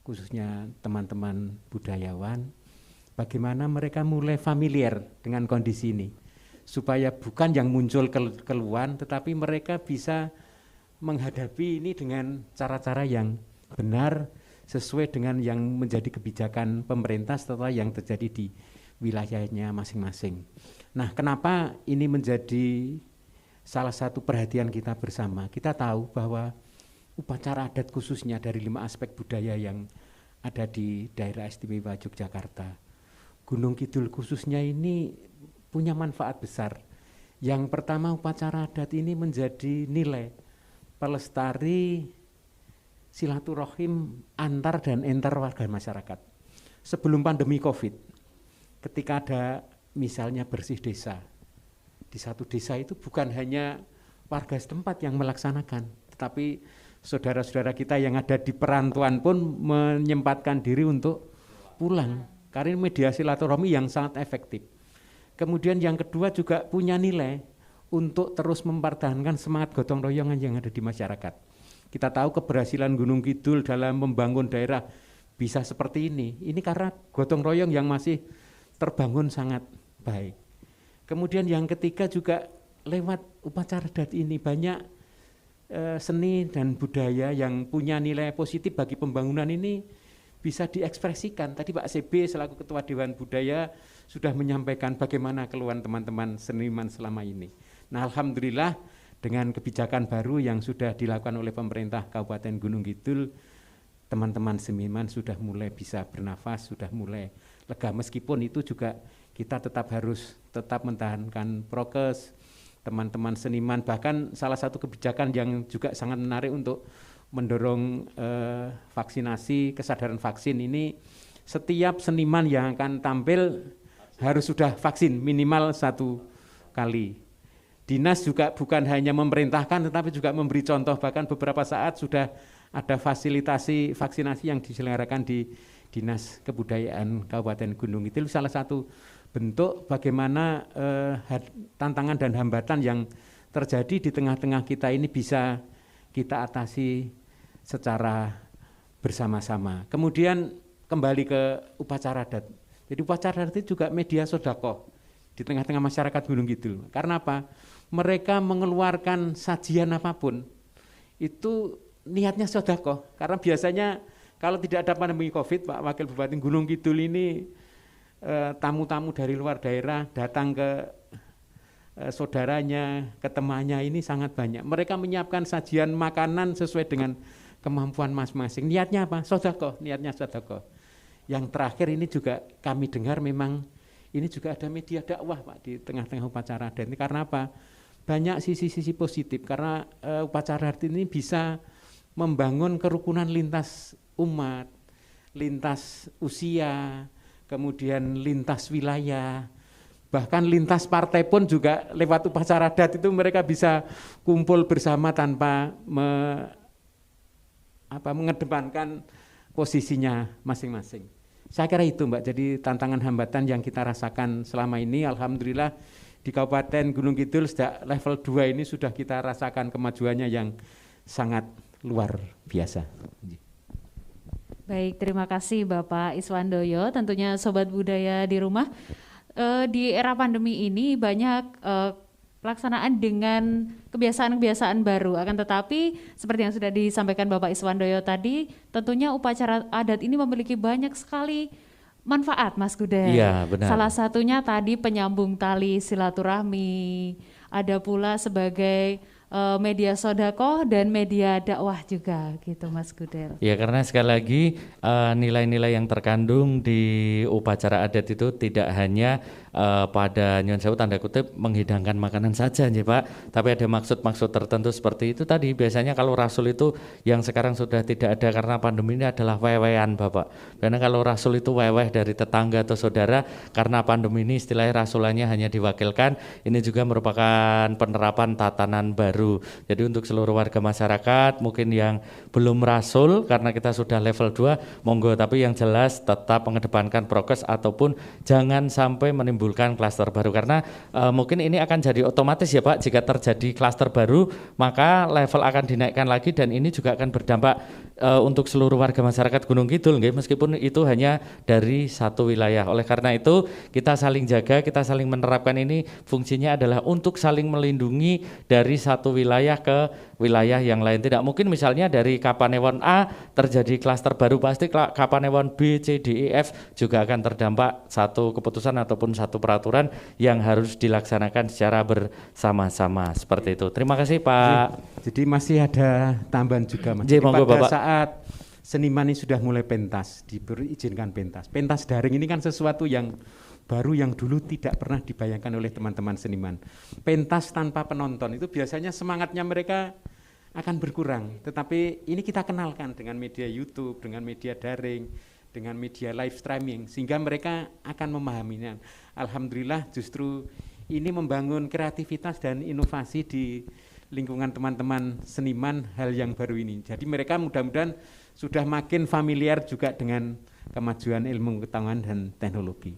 khususnya teman-teman budayawan, bagaimana mereka mulai familiar dengan kondisi ini. Supaya bukan yang muncul keluhan, tetapi mereka bisa menghadapi ini dengan cara-cara yang benar sesuai dengan yang menjadi kebijakan pemerintah setelah yang terjadi di wilayahnya masing-masing. Nah, kenapa ini menjadi salah satu perhatian kita bersama? Kita tahu bahwa upacara adat khususnya dari 5 aspek budaya yang ada di daerah istimewa Yogyakarta, Gunung Kidul khususnya ini punya manfaat besar. Yang pertama, upacara adat ini menjadi nilai pelestari silaturahim antar dan entar warga masyarakat. Sebelum pandemi COVID, ketika ada misalnya bersih desa, di satu desa itu bukan hanya warga setempat yang melaksanakan, tetapi saudara-saudara kita yang ada di perantauan pun menyempatkan diri untuk pulang, karena media silaturahmi yang sangat efektif. Kemudian yang kedua juga punya nilai untuk terus mempertahankan semangat gotong royongan yang ada di masyarakat. Kita tahu keberhasilan Gunung Kidul dalam membangun daerah bisa seperti ini. Ini karena gotong royong yang masih terbangun sangat baik. Kemudian yang ketiga juga lewat upacara adat ini banyak seni dan budaya yang punya nilai positif bagi pembangunan ini bisa diekspresikan. Tadi Pak CB selaku Ketua Dewan Budaya sudah menyampaikan bagaimana keluhan teman-teman seniman selama ini. Nah, alhamdulillah dengan kebijakan baru yang sudah dilakukan oleh pemerintah Kabupaten Gunung Kidul, teman-teman seniman sudah mulai bisa bernafas, sudah mulai lega. Meskipun itu juga kita harus tetap mempertahankan prokes, teman-teman seniman. Bahkan salah satu kebijakan yang juga sangat menarik untuk mendorong vaksinasi, kesadaran vaksin ini, setiap seniman yang akan tampil harus sudah vaksin minimal 1 kali. Dinas juga bukan hanya memerintahkan tetapi juga memberi contoh, bahkan beberapa saat sudah ada fasilitasi vaksinasi yang diselenggarakan di Dinas Kebudayaan Kabupaten Gunung Kidul. Salah satu bentuk bagaimana tantangan dan hambatan yang terjadi di tengah-tengah kita ini bisa kita atasi secara bersama-sama. Kemudian kembali ke upacara adat. Jadi upacara adat itu juga media sedekah di tengah-tengah masyarakat Gunung Kidul. Karena apa? Mereka mengeluarkan sajian apapun itu niatnya sedekah. Karena biasanya kalau tidak ada pandemi COVID, Pak Wakil Bupati Gunung Kidul ini tamu-tamu dari luar daerah datang ke saudaranya, ke temannya ini sangat banyak. Mereka menyiapkan sajian makanan sesuai dengan kemampuan masing-masing. Niatnya apa? Sedekah, niatnya sedekah. Yang terakhir ini juga kami dengar memang ini juga ada media dakwah Pak di tengah-tengah upacara adat ini. Karena apa? Banyak sisi-sisi positif karena upacara adat ini bisa membangun kerukunan lintas umat, lintas usia, kemudian lintas wilayah, bahkan lintas partai pun juga lewat upacara adat itu mereka bisa kumpul bersama tanpa mengedepankan posisinya masing-masing. Saya kira itu Mbak, jadi tantangan hambatan yang kita rasakan selama ini, alhamdulillah di Kabupaten Gunung Kidul sejak level 2 ini sudah kita rasakan kemajuannya yang sangat luar biasa. Baik, terima kasih Bapak Iswandoyo. Tentunya Sobat Budaya di rumah, di era pandemi ini banyak pelaksanaan dengan kebiasaan-kebiasaan baru. Akan tetapi seperti yang sudah disampaikan Bapak Iswandoyo tadi, tentunya upacara adat ini memiliki banyak sekali manfaat, Mas Gudel. Iya, benar. Salah satunya tadi penyambung tali silaturahmi, ada pula sebagai media sodako dan media dakwah juga gitu Mas Gudel. Ya, karena sekali lagi nilai-nilai yang terkandung di upacara adat itu tidak hanya pada nyuwun sewu tanda kutip menghidangkan makanan saja nih Pak, tapi ada maksud-maksud tertentu seperti itu tadi. Biasanya kalau rasul itu yang sekarang sudah tidak ada karena pandemi ini adalah wewean Bapak. Karena kalau rasul itu weweh dari tetangga atau saudara, karena pandemi ini istilahnya rasulannya hanya diwakilkan. Ini juga merupakan penerapan tatanan baru. Jadi untuk seluruh warga masyarakat mungkin yang belum rasul karena kita sudah level 2 monggo, tapi yang jelas tetap mengedepankan prokes ataupun jangan sampai menimbulkan klaster baru karena mungkin ini akan jadi otomatis ya Pak, jika terjadi klaster baru maka level akan dinaikkan lagi dan ini juga akan berdampak untuk seluruh warga masyarakat Gunung Kidul nggih, meskipun itu hanya dari satu wilayah. Oleh karena itu kita saling jaga, kita saling menerapkan ini fungsinya adalah untuk saling melindungi dari satu wilayah ke wilayah yang lain. Tidak mungkin misalnya dari Kapanewon A terjadi klaster baru, pasti Kapanewon B, C, D, E, F juga akan terdampak satu keputusan ataupun satu peraturan yang harus dilaksanakan secara bersama-sama seperti itu. Terima kasih Pak. Jadi masih ada tambahan juga Mas. Jadi, monggo, pada Bapak. saat seniman ini sudah mulai pentas, diizinkan pentas. Pentas daring ini kan sesuatu yang baru yang dulu tidak pernah dibayangkan oleh teman-teman seniman. Pentas tanpa penonton itu biasanya semangatnya mereka akan berkurang. Tetapi ini kita kenalkan dengan media YouTube, dengan media daring, dengan media live streaming, sehingga mereka akan memahaminya. Alhamdulillah justru ini membangun kreativitas dan inovasi di lingkungan teman-teman seniman hal yang baru ini. Jadi mereka mudah-mudahan sudah makin familiar juga dengan kemajuan ilmu pengetahuan dan teknologi.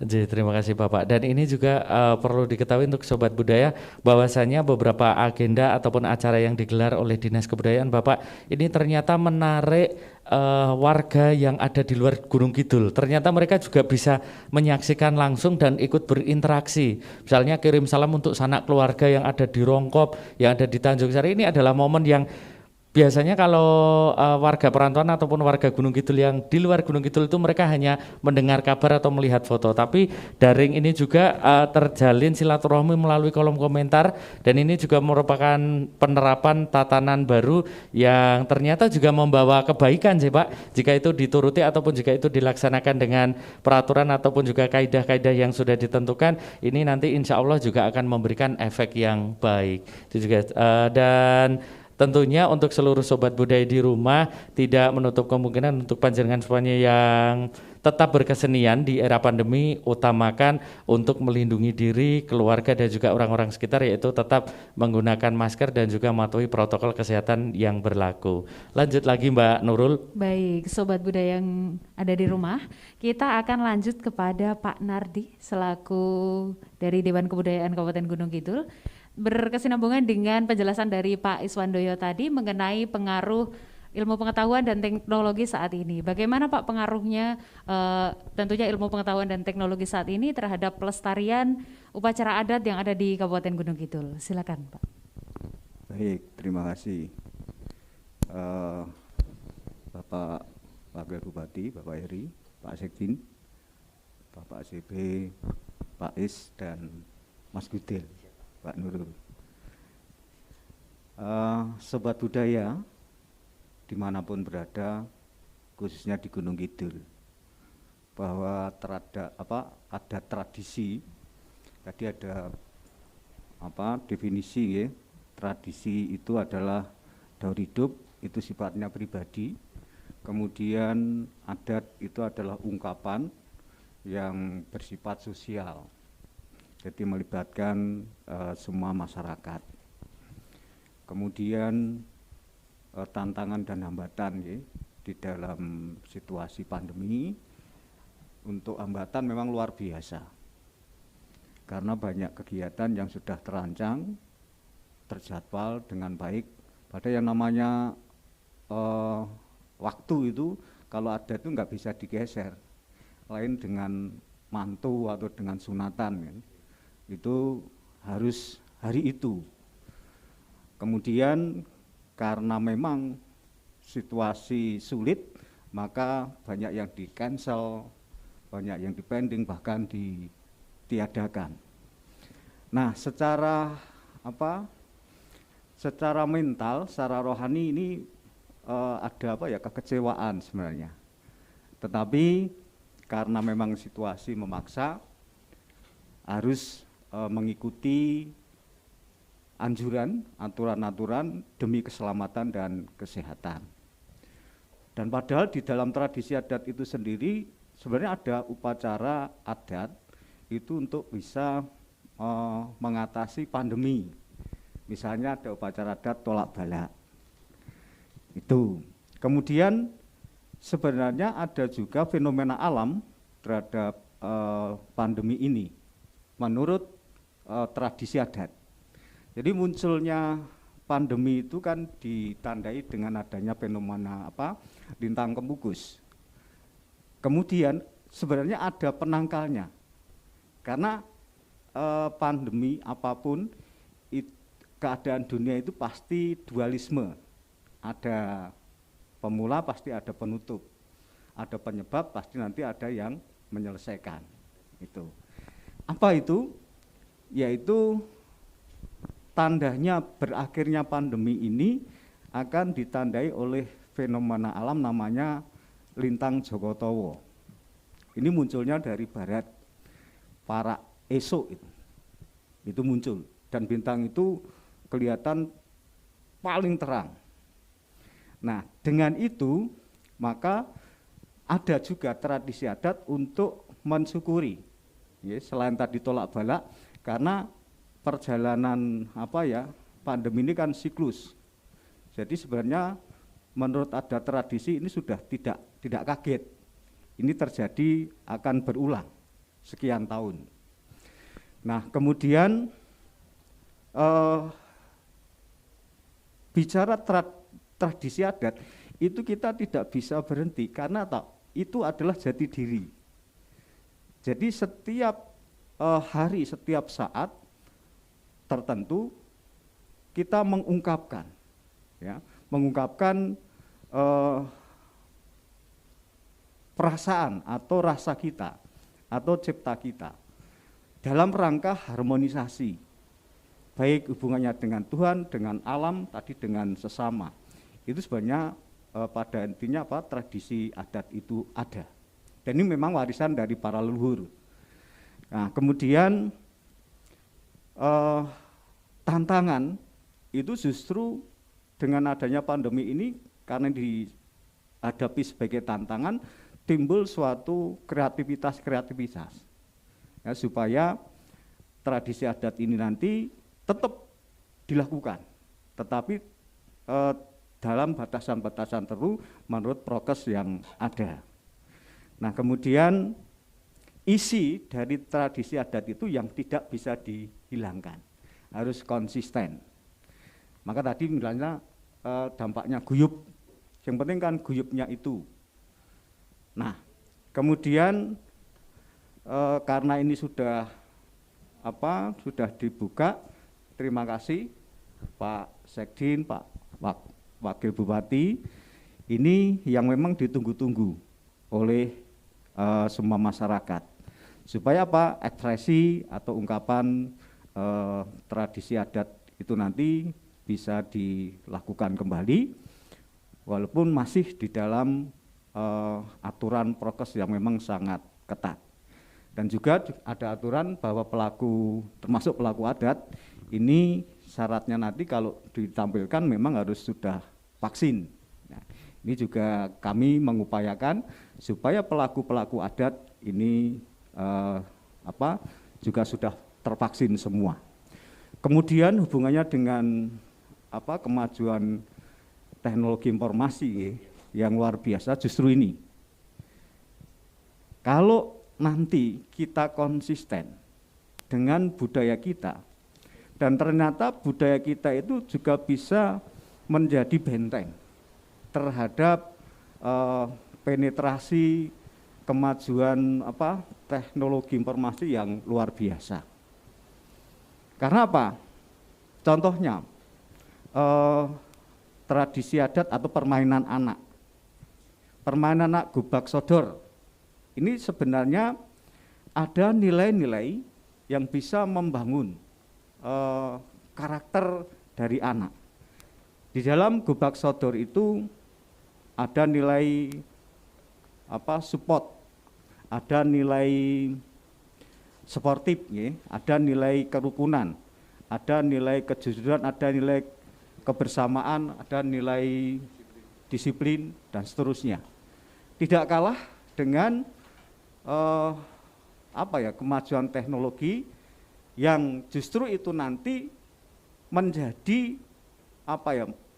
Jadi, terima kasih Bapak. Dan ini juga perlu diketahui untuk Sobat Budaya bahwasanya beberapa agenda ataupun acara yang digelar oleh Dinas Kebudayaan Bapak ini ternyata menarik warga yang ada di luar Gunung Kidul. Ternyata mereka juga bisa menyaksikan langsung dan ikut berinteraksi. Misalnya kirim salam untuk sanak keluarga yang ada di Rongkop, yang ada di Tanjung Sari. Ini adalah momen yang biasanya kalau warga perantauan ataupun warga Gunung Kidul yang di luar Gunung Kidul itu mereka hanya mendengar kabar atau melihat foto, tapi daring ini juga terjalin silaturahmi melalui kolom komentar, dan ini juga merupakan penerapan tatanan baru yang ternyata juga membawa kebaikan sih Pak, jika itu dituruti ataupun jika itu dilaksanakan dengan peraturan ataupun juga kaidah-kaidah yang sudah ditentukan, ini nanti insya Allah juga akan memberikan efek yang baik. Itu juga dan tentunya untuk seluruh Sobat Budaya di rumah tidak menutup kemungkinan untuk panjenengan semuanya yang tetap berkesenian di era pandemi, utamakan untuk melindungi diri, keluarga dan juga orang-orang sekitar, yaitu tetap menggunakan masker dan juga mematuhi protokol kesehatan yang berlaku. Lanjut lagi Mbak Nurul. Baik, Sobat Budaya yang ada di rumah, kita akan lanjut kepada Pak Nardi selaku dari Dewan Kebudayaan Kabupaten Gunung Kidul. Berkesinambungan dengan penjelasan dari Pak Iswandoyo tadi mengenai pengaruh ilmu pengetahuan dan teknologi saat ini. Bagaimana Pak pengaruhnya tentunya ilmu pengetahuan dan teknologi saat ini terhadap pelestarian upacara adat yang ada di Kabupaten Gunung Kidul. Silakan Pak. Baik, terima kasih Bapak Wakil Bupati, Bapak Heri, Pak Sekdin, Bapak CB, Pak Is dan Mas Gudel, Pak Nurul. Sobat budaya dimanapun berada, khususnya di Gunung Kidul, bahwa ada tradisi. Tadi ada definisi ya, tradisi itu adalah daur hidup, itu sifatnya pribadi. Kemudian adat itu adalah ungkapan yang bersifat sosial. Jadi melibatkan semua masyarakat. Kemudian tantangan dan hambatan ya, di dalam situasi pandemi, untuk hambatan memang luar biasa. Karena banyak kegiatan yang sudah terancang, terjadwal dengan baik. Pada yang namanya waktu itu, kalau ada itu nggak bisa digeser. Lain dengan mantu atau dengan sunatan ya. Itu harus hari itu. Kemudian karena memang situasi sulit, maka banyak yang di cancel, banyak yang dipending, bahkan ditiadakan. Nah, secara mental, secara rohani ini ada kekecewaan sebenarnya. Tetapi karena memang situasi memaksa, harus mengikuti anjuran, aturan-aturan demi keselamatan dan kesehatan. Dan padahal di dalam tradisi adat itu sendiri sebenarnya ada upacara adat itu untuk bisa mengatasi pandemi. Misalnya ada upacara adat tolak bala. Itu. Kemudian sebenarnya ada juga fenomena alam terhadap pandemi ini menurut tradisi adat. Jadi munculnya pandemi itu kan ditandai dengan adanya fenomena lintang kemukus. Kemudian sebenarnya ada penangkalnya, karena pandemi apapun keadaan dunia itu pasti dualisme, ada pemula pasti ada penutup, ada penyebab pasti nanti ada yang menyelesaikan. Itu apa itu? Yaitu tandanya berakhirnya pandemi ini akan ditandai oleh fenomena alam namanya lintang Jogotowo. Ini munculnya dari barat, para esok itu muncul, dan bintang itu kelihatan paling terang. Nah, dengan itu maka ada juga tradisi adat untuk mensyukuri, ya, selain tadi tolak balak, karena perjalanan pandemi ini kan siklus. Jadi sebenarnya menurut adat tradisi ini sudah tidak kaget. Ini terjadi akan berulang sekian tahun. Nah, kemudian bicara tradisi adat itu kita tidak bisa berhenti, karena itu adalah jati diri. Jadi setiap hari, setiap saat tertentu kita mengungkapkan, ya, perasaan atau rasa kita atau cipta kita dalam rangka harmonisasi, baik hubungannya dengan Tuhan, dengan alam, tadi dengan sesama. Itu sebenarnya pada intinya tradisi adat itu ada. Dan ini memang warisan dari para leluhur. Nah, kemudian tantangan itu justru dengan adanya pandemi ini, karena dihadapi sebagai tantangan, timbul suatu kreativitas ya, supaya tradisi adat ini nanti tetap dilakukan, tetapi dalam batasan-batasan tertentu menurut prokes yang ada. Nah, kemudian isi dari tradisi adat itu yang tidak bisa dihilangkan, harus konsisten. Maka tadi misalnya dampaknya guyub, yang penting kan guyubnya itu. Nah, kemudian karena ini sudah dibuka, terima kasih Pak Sekdin, Pak Wakil Bupati, ini yang memang ditunggu-tunggu oleh semua masyarakat, supaya ekspresi atau ungkapan tradisi adat itu nanti bisa dilakukan kembali, walaupun masih di dalam aturan prokes yang memang sangat ketat. Dan juga ada aturan bahwa termasuk pelaku adat, ini syaratnya nanti kalau ditampilkan memang harus sudah vaksin. Nah, ini juga kami mengupayakan supaya pelaku adat ini juga sudah tervaksin semua. Kemudian hubungannya dengan kemajuan teknologi informasi yang luar biasa justru ini. Kalau nanti kita konsisten dengan budaya kita, dan ternyata budaya kita itu juga bisa menjadi benteng terhadap penetrasi kemajuan teknologi informasi yang luar biasa. Karena apa? Contohnya tradisi adat atau permainan anak. Permainan anak gubak sodor. Ini sebenarnya ada nilai-nilai yang bisa membangun karakter dari anak. Di dalam gubak sodor itu ada nilai support, ada nilai sportif, ya, ada nilai kerukunan, ada nilai kejujuran, ada nilai kebersamaan, ada nilai disiplin dan seterusnya. Tidak kalah dengan kemajuan teknologi yang justru itu nanti menjadi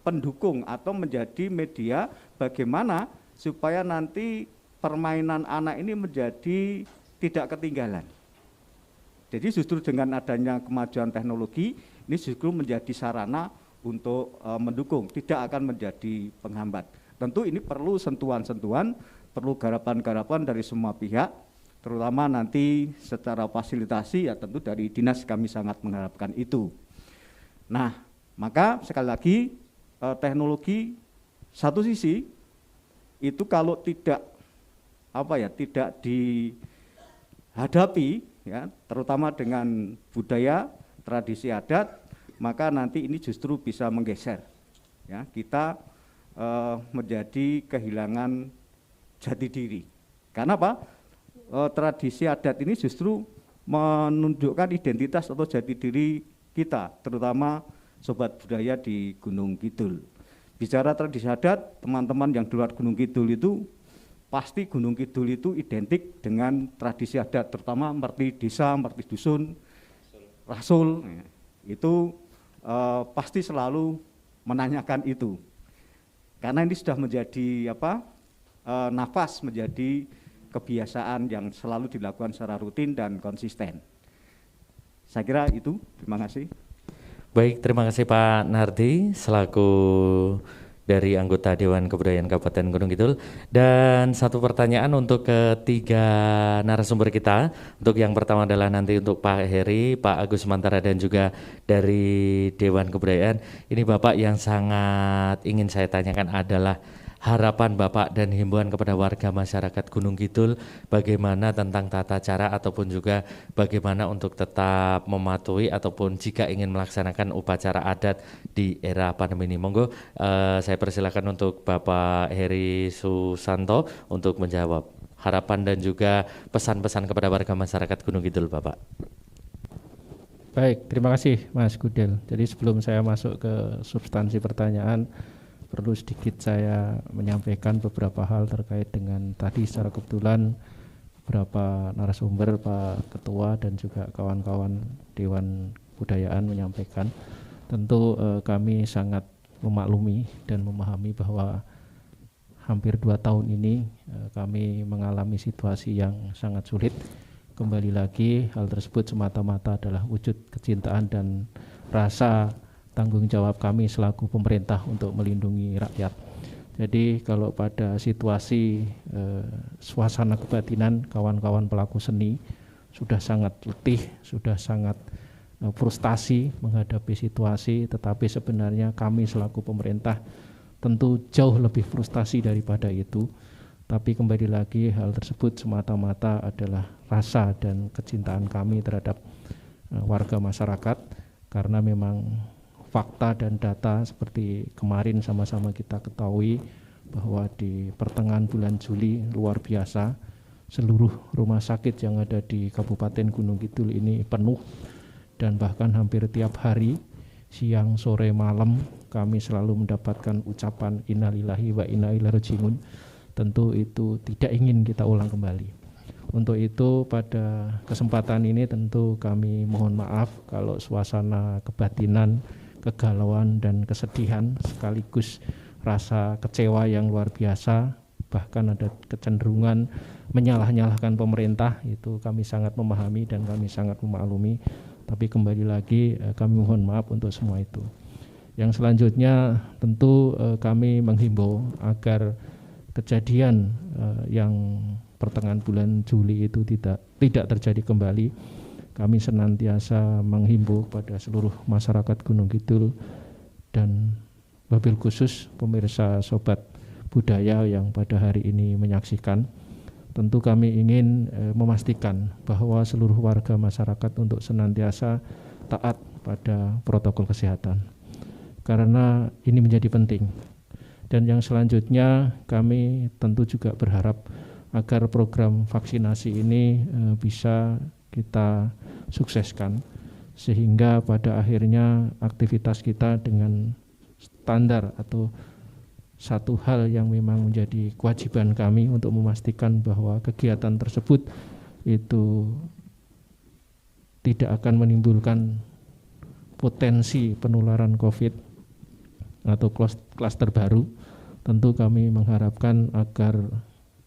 pendukung atau menjadi media bagaimana supaya nanti permainan anak ini menjadi tidak ketinggalan. Jadi justru dengan adanya kemajuan teknologi ini justru menjadi sarana untuk mendukung, tidak akan menjadi penghambat. Tentu ini perlu sentuhan-sentuhan, perlu garapan-garapan dari semua pihak, terutama nanti secara fasilitasi ya tentu dari dinas kami sangat mengharapkan itu. Nah, maka sekali lagi teknologi satu sisi itu kalau tidak tidak dihadapi ya, terutama dengan budaya, tradisi adat, maka nanti ini justru bisa menggeser. Ya, kita menjadi kehilangan jati diri. Karena apa? Tradisi adat ini justru menunjukkan identitas atau jati diri kita, terutama sobat budaya di Gunung Kidul. Bicara tradisi adat, teman-teman yang di luar Gunung Kidul itu pasti Gunung Kidul itu identik dengan tradisi adat, terutama merti desa, merti dusun, rasul. Itu pasti selalu menanyakan itu. Karena ini sudah menjadi nafas, menjadi kebiasaan yang selalu dilakukan secara rutin dan konsisten. Saya kira itu, terima kasih. Baik, terima kasih Pak Nardi selaku dari anggota Dewan Kebudayaan Kabupaten Gunung Kidul. Dan satu pertanyaan untuk ketiga narasumber kita. Untuk yang pertama adalah nanti untuk Pak Heri, Pak Agus Mantara dan juga dari Dewan Kebudayaan. Ini Bapak yang sangat ingin saya tanyakan adalah harapan Bapak dan himbauan kepada warga masyarakat Gunung Kidul bagaimana tentang tata cara ataupun juga bagaimana untuk tetap mematuhi ataupun jika ingin melaksanakan upacara adat di era pandemi ini. Monggo saya persilakan untuk Bapak Heri Susanto untuk menjawab harapan dan juga pesan-pesan kepada warga masyarakat Gunung Kidul, Bapak. Baik, terima kasih Mas Gudel. Jadi sebelum saya masuk ke substansi pertanyaan, perlu sedikit saya menyampaikan beberapa hal terkait dengan tadi secara kebetulan beberapa narasumber, Pak Ketua dan juga kawan-kawan Dewan Kebudayaan menyampaikan. Tentu kami sangat memaklumi dan memahami bahwa hampir 2 tahun ini kami mengalami situasi yang sangat sulit. Kembali lagi hal tersebut semata-mata adalah wujud kecintaan dan rasa tanggung jawab kami selaku pemerintah untuk melindungi rakyat. Jadi kalau pada situasi suasana kebatinan kawan-kawan pelaku seni sudah sangat letih, sudah sangat frustasi menghadapi situasi, tetapi sebenarnya kami selaku pemerintah tentu jauh lebih frustasi daripada itu. Tapi kembali lagi hal tersebut semata-mata adalah rasa dan kecintaan kami terhadap warga masyarakat, karena memang fakta dan data seperti kemarin sama-sama kita ketahui bahwa di pertengahan bulan Juli luar biasa seluruh rumah sakit yang ada di Kabupaten Gunung Kidul ini penuh, dan bahkan hampir tiap hari siang, sore, malam kami selalu mendapatkan ucapan innalillahi wa inna ilaihi rajiun. Tentu itu tidak ingin kita ulang kembali. Untuk itu pada kesempatan ini tentu kami mohon maaf kalau suasana kebatinan, kegalauan dan kesedihan sekaligus rasa kecewa yang luar biasa, bahkan ada kecenderungan menyalah-nyalahkan pemerintah, itu kami sangat memahami dan kami sangat memaklumi. Tapi kembali lagi kami mohon maaf untuk semua itu. Yang selanjutnya tentu kami menghimbau agar kejadian yang pertengahan bulan Juli itu tidak terjadi kembali. Kami senantiasa menghimbau pada seluruh masyarakat Gunung Kidul dan wabil khusus pemirsa sobat budaya yang pada hari ini menyaksikan. Tentu kami ingin memastikan bahwa seluruh warga masyarakat untuk senantiasa taat pada protokol kesehatan, karena ini menjadi penting. Dan yang selanjutnya kami tentu juga berharap agar program vaksinasi ini bisa kita sukseskan, sehingga pada akhirnya aktivitas kita dengan standar atau satu hal yang memang menjadi kewajiban kami untuk memastikan bahwa kegiatan tersebut itu tidak akan menimbulkan potensi penularan COVID atau klaster baru. Tentu kami mengharapkan agar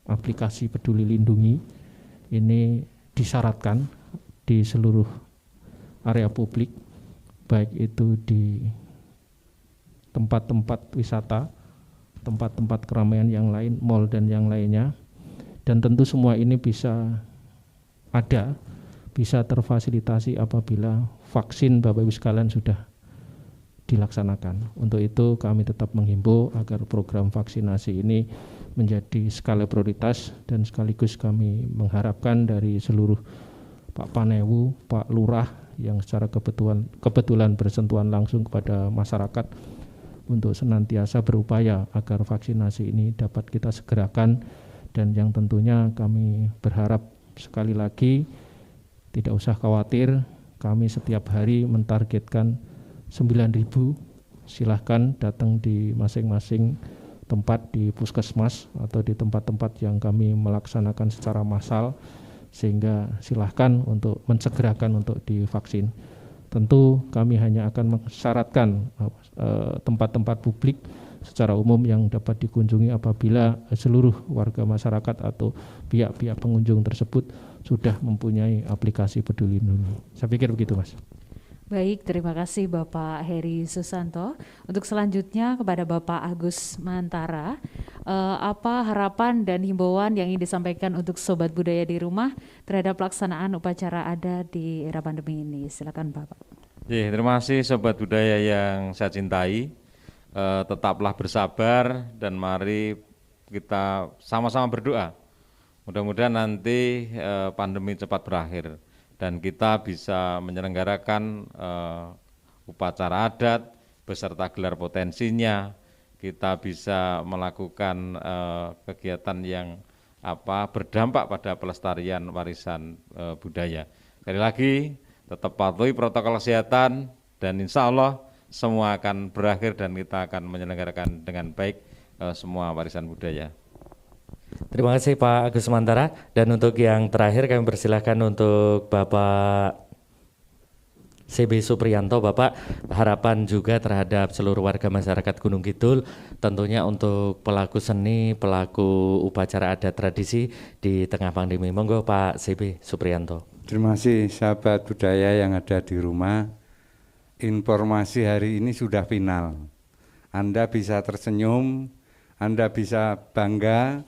aplikasi Peduli Lindungi ini disyaratkan di seluruh area publik, baik itu di tempat-tempat wisata, tempat-tempat keramaian yang lain, mal dan yang lainnya. Dan tentu semua ini bisa terfasilitasi apabila vaksin Bapak Ibu sekalian sudah dilaksanakan. Untuk itu kami tetap menghimbau agar program vaksinasi ini menjadi skala prioritas, dan sekaligus kami mengharapkan dari seluruh Pak Panewu, Pak Lurah yang secara kebetulan bersentuhan langsung kepada masyarakat untuk senantiasa berupaya agar vaksinasi ini dapat kita segerakan, dan yang tentunya kami berharap sekali lagi tidak usah khawatir, kami setiap hari mentargetkan 9.000, silahkan datang di masing-masing tempat di puskesmas atau di tempat-tempat yang kami melaksanakan secara massal, sehingga silahkan untuk mensegerakan untuk divaksin. Tentu kami hanya akan mensyaratkan tempat-tempat publik secara umum yang dapat dikunjungi apabila seluruh warga masyarakat atau pihak-pihak pengunjung tersebut sudah mempunyai aplikasi Peduli Lindungi. Saya pikir begitu, Mas. Baik, terima kasih Bapak Heri Susanto. Untuk selanjutnya kepada Bapak Agus Mantara, apa harapan dan himbauan yang ingin disampaikan untuk Sobat Budaya di rumah terhadap pelaksanaan upacara adat di era pandemi ini? Silakan Bapak. Terima kasih Sobat Budaya yang saya cintai. Tetaplah bersabar dan mari kita sama-sama berdoa. Mudah-mudahan nanti pandemi cepat berakhir dan kita bisa menyelenggarakan upacara adat beserta gelar potensinya. Kita bisa melakukan kegiatan yang berdampak pada pelestarian warisan budaya. Sekali lagi, tetap patuhi protokol kesehatan dan insya Allah semua akan berakhir dan kita akan menyelenggarakan dengan baik semua warisan budaya. Terima kasih Pak Agus Mantara, dan untuk yang terakhir kami persilahkan untuk Bapak CB Supriyanto. Bapak, harapan juga terhadap seluruh warga masyarakat Gunung Kidul, tentunya untuk pelaku seni, pelaku upacara adat tradisi di tengah pandemi. Monggo Pak CB Supriyanto. Terima kasih sahabat budaya yang ada di rumah. Informasi hari ini sudah final. Anda bisa tersenyum, Anda bisa bangga,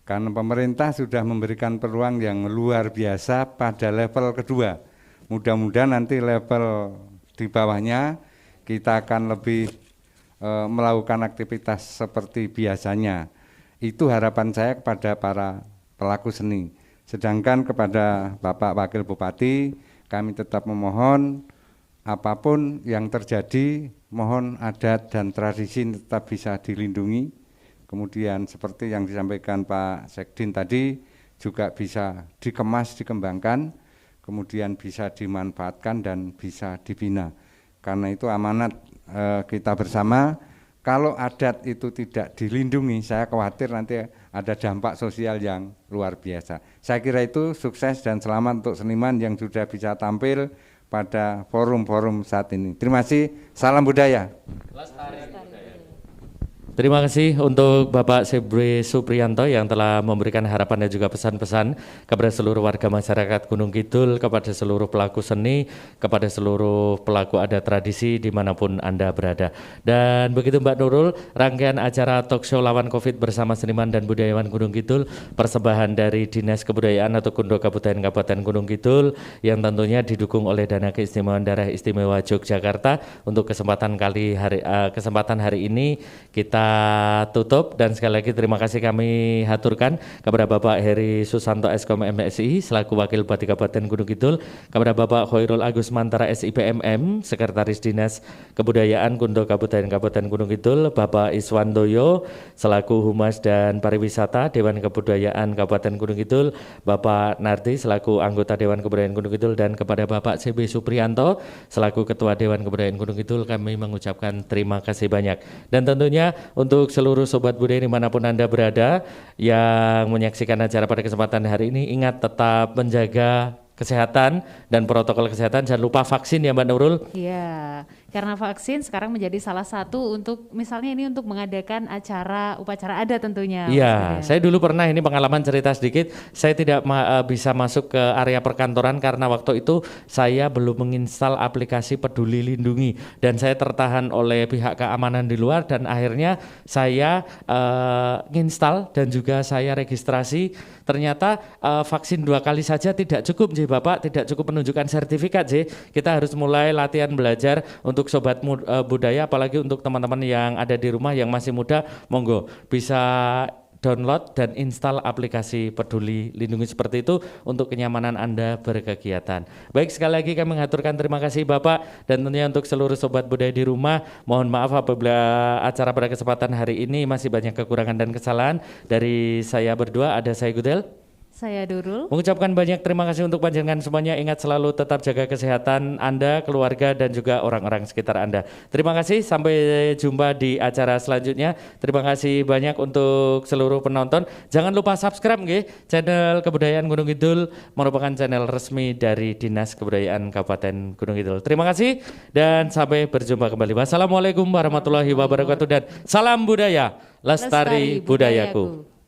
karena pemerintah sudah memberikan peluang yang luar biasa pada level kedua. Mudah-mudahan nanti level di bawahnya kita akan lebih melakukan aktivitas seperti biasanya. Itu harapan saya kepada para pelaku seni. Sedangkan kepada Bapak Wakil Bupati, kami tetap memohon apapun yang terjadi, mohon adat dan tradisi tetap bisa dilindungi. Kemudian seperti yang disampaikan Pak Sekdin tadi, juga bisa dikemas, dikembangkan, kemudian bisa dimanfaatkan dan bisa dibina. Karena itu amanat kita bersama. Kalau adat itu tidak dilindungi, saya khawatir nanti ada dampak sosial yang luar biasa. Saya kira itu sukses dan selamat untuk seniman yang sudah bisa tampil pada forum-forum saat ini. Terima kasih, salam budaya. Terima kasih untuk Bapak CB Supriyanto yang telah memberikan harapan dan juga pesan-pesan kepada seluruh warga masyarakat Gunung Kidul, kepada seluruh pelaku seni, kepada seluruh pelaku adat tradisi dimanapun Anda berada. Dan begitu Mbak Nurul, rangkaian acara talk show lawan COVID bersama seniman dan budayawan Gunung Kidul, persembahan dari Dinas Kebudayaan atau Kundo Kabupaten Gunung Kidul yang tentunya didukung oleh Dana Keistimewaan Daerah Istimewa Yogyakarta. Untuk kesempatan hari ini kita tutup, dan sekali lagi terima kasih kami haturkan kepada Bapak Heri Susanto Eskom MSI selaku Wakil Bupati Kabupaten Gunung Kidul, kepada Bapak Khoirul Agus Mantara SIPMM Sekretaris Dinas Kebudayaan Kundo Kabupaten Gunung Kidul, Bapak Iswandoyo selaku Humas dan Pariwisata Dewan Kebudayaan Kabupaten Gunung Kidul, Bapak Nardi selaku anggota Dewan Kebudayaan Gunung Kidul, dan kepada Bapak CB Supriyanto selaku Ketua Dewan Kebudayaan Gunung Kidul, kami mengucapkan terima kasih banyak. Dan tentunya untuk seluruh sobat budaya dimanapun Anda berada yang menyaksikan acara pada kesempatan hari ini, ingat tetap menjaga kesehatan dan protokol kesehatan. Jangan lupa vaksin ya Mbak Nurul. Iya, Karena vaksin sekarang menjadi salah satu untuk misalnya ini untuk mengadakan upacara adat tentunya. Iya, saya dulu pernah, ini pengalaman cerita sedikit, saya tidak bisa masuk ke area perkantoran karena waktu itu saya belum menginstal aplikasi Peduli Lindungi dan saya tertahan oleh pihak keamanan di luar dan akhirnya saya nginstal dan juga saya registrasi. Ternyata vaksin 2 kali saja tidak cukup, Bapak, tidak cukup menunjukkan sertifikat, kita harus mulai latihan belajar untuk sobat budaya, apalagi untuk teman-teman yang ada di rumah yang masih muda, monggo bisa download dan install aplikasi Peduli Lindungi seperti itu untuk kenyamanan Anda berkegiatan. Baik, sekali lagi kami mengaturkan terima kasih Bapak dan tentunya untuk seluruh sobat budaya di rumah. Mohon maaf apabila acara pada kesempatan hari ini masih banyak kekurangan dan kesalahan. Dari saya berdua, ada saya Gudel, saya Durul. Mengucapkan banyak terima kasih untuk panjenengan semuanya. Ingat selalu tetap jaga kesehatan Anda, keluarga, dan juga orang-orang sekitar Anda. Terima kasih, sampai jumpa di acara selanjutnya. Terima kasih banyak untuk seluruh penonton. Jangan lupa subscribe channel Kebudayaan Gunung Kidul, merupakan channel resmi dari Dinas Kebudayaan Kabupaten Gunung Kidul. Terima kasih dan sampai berjumpa kembali. Wassalamualaikum warahmatullahi wabarakatuh dan salam budaya, lestari budayaku.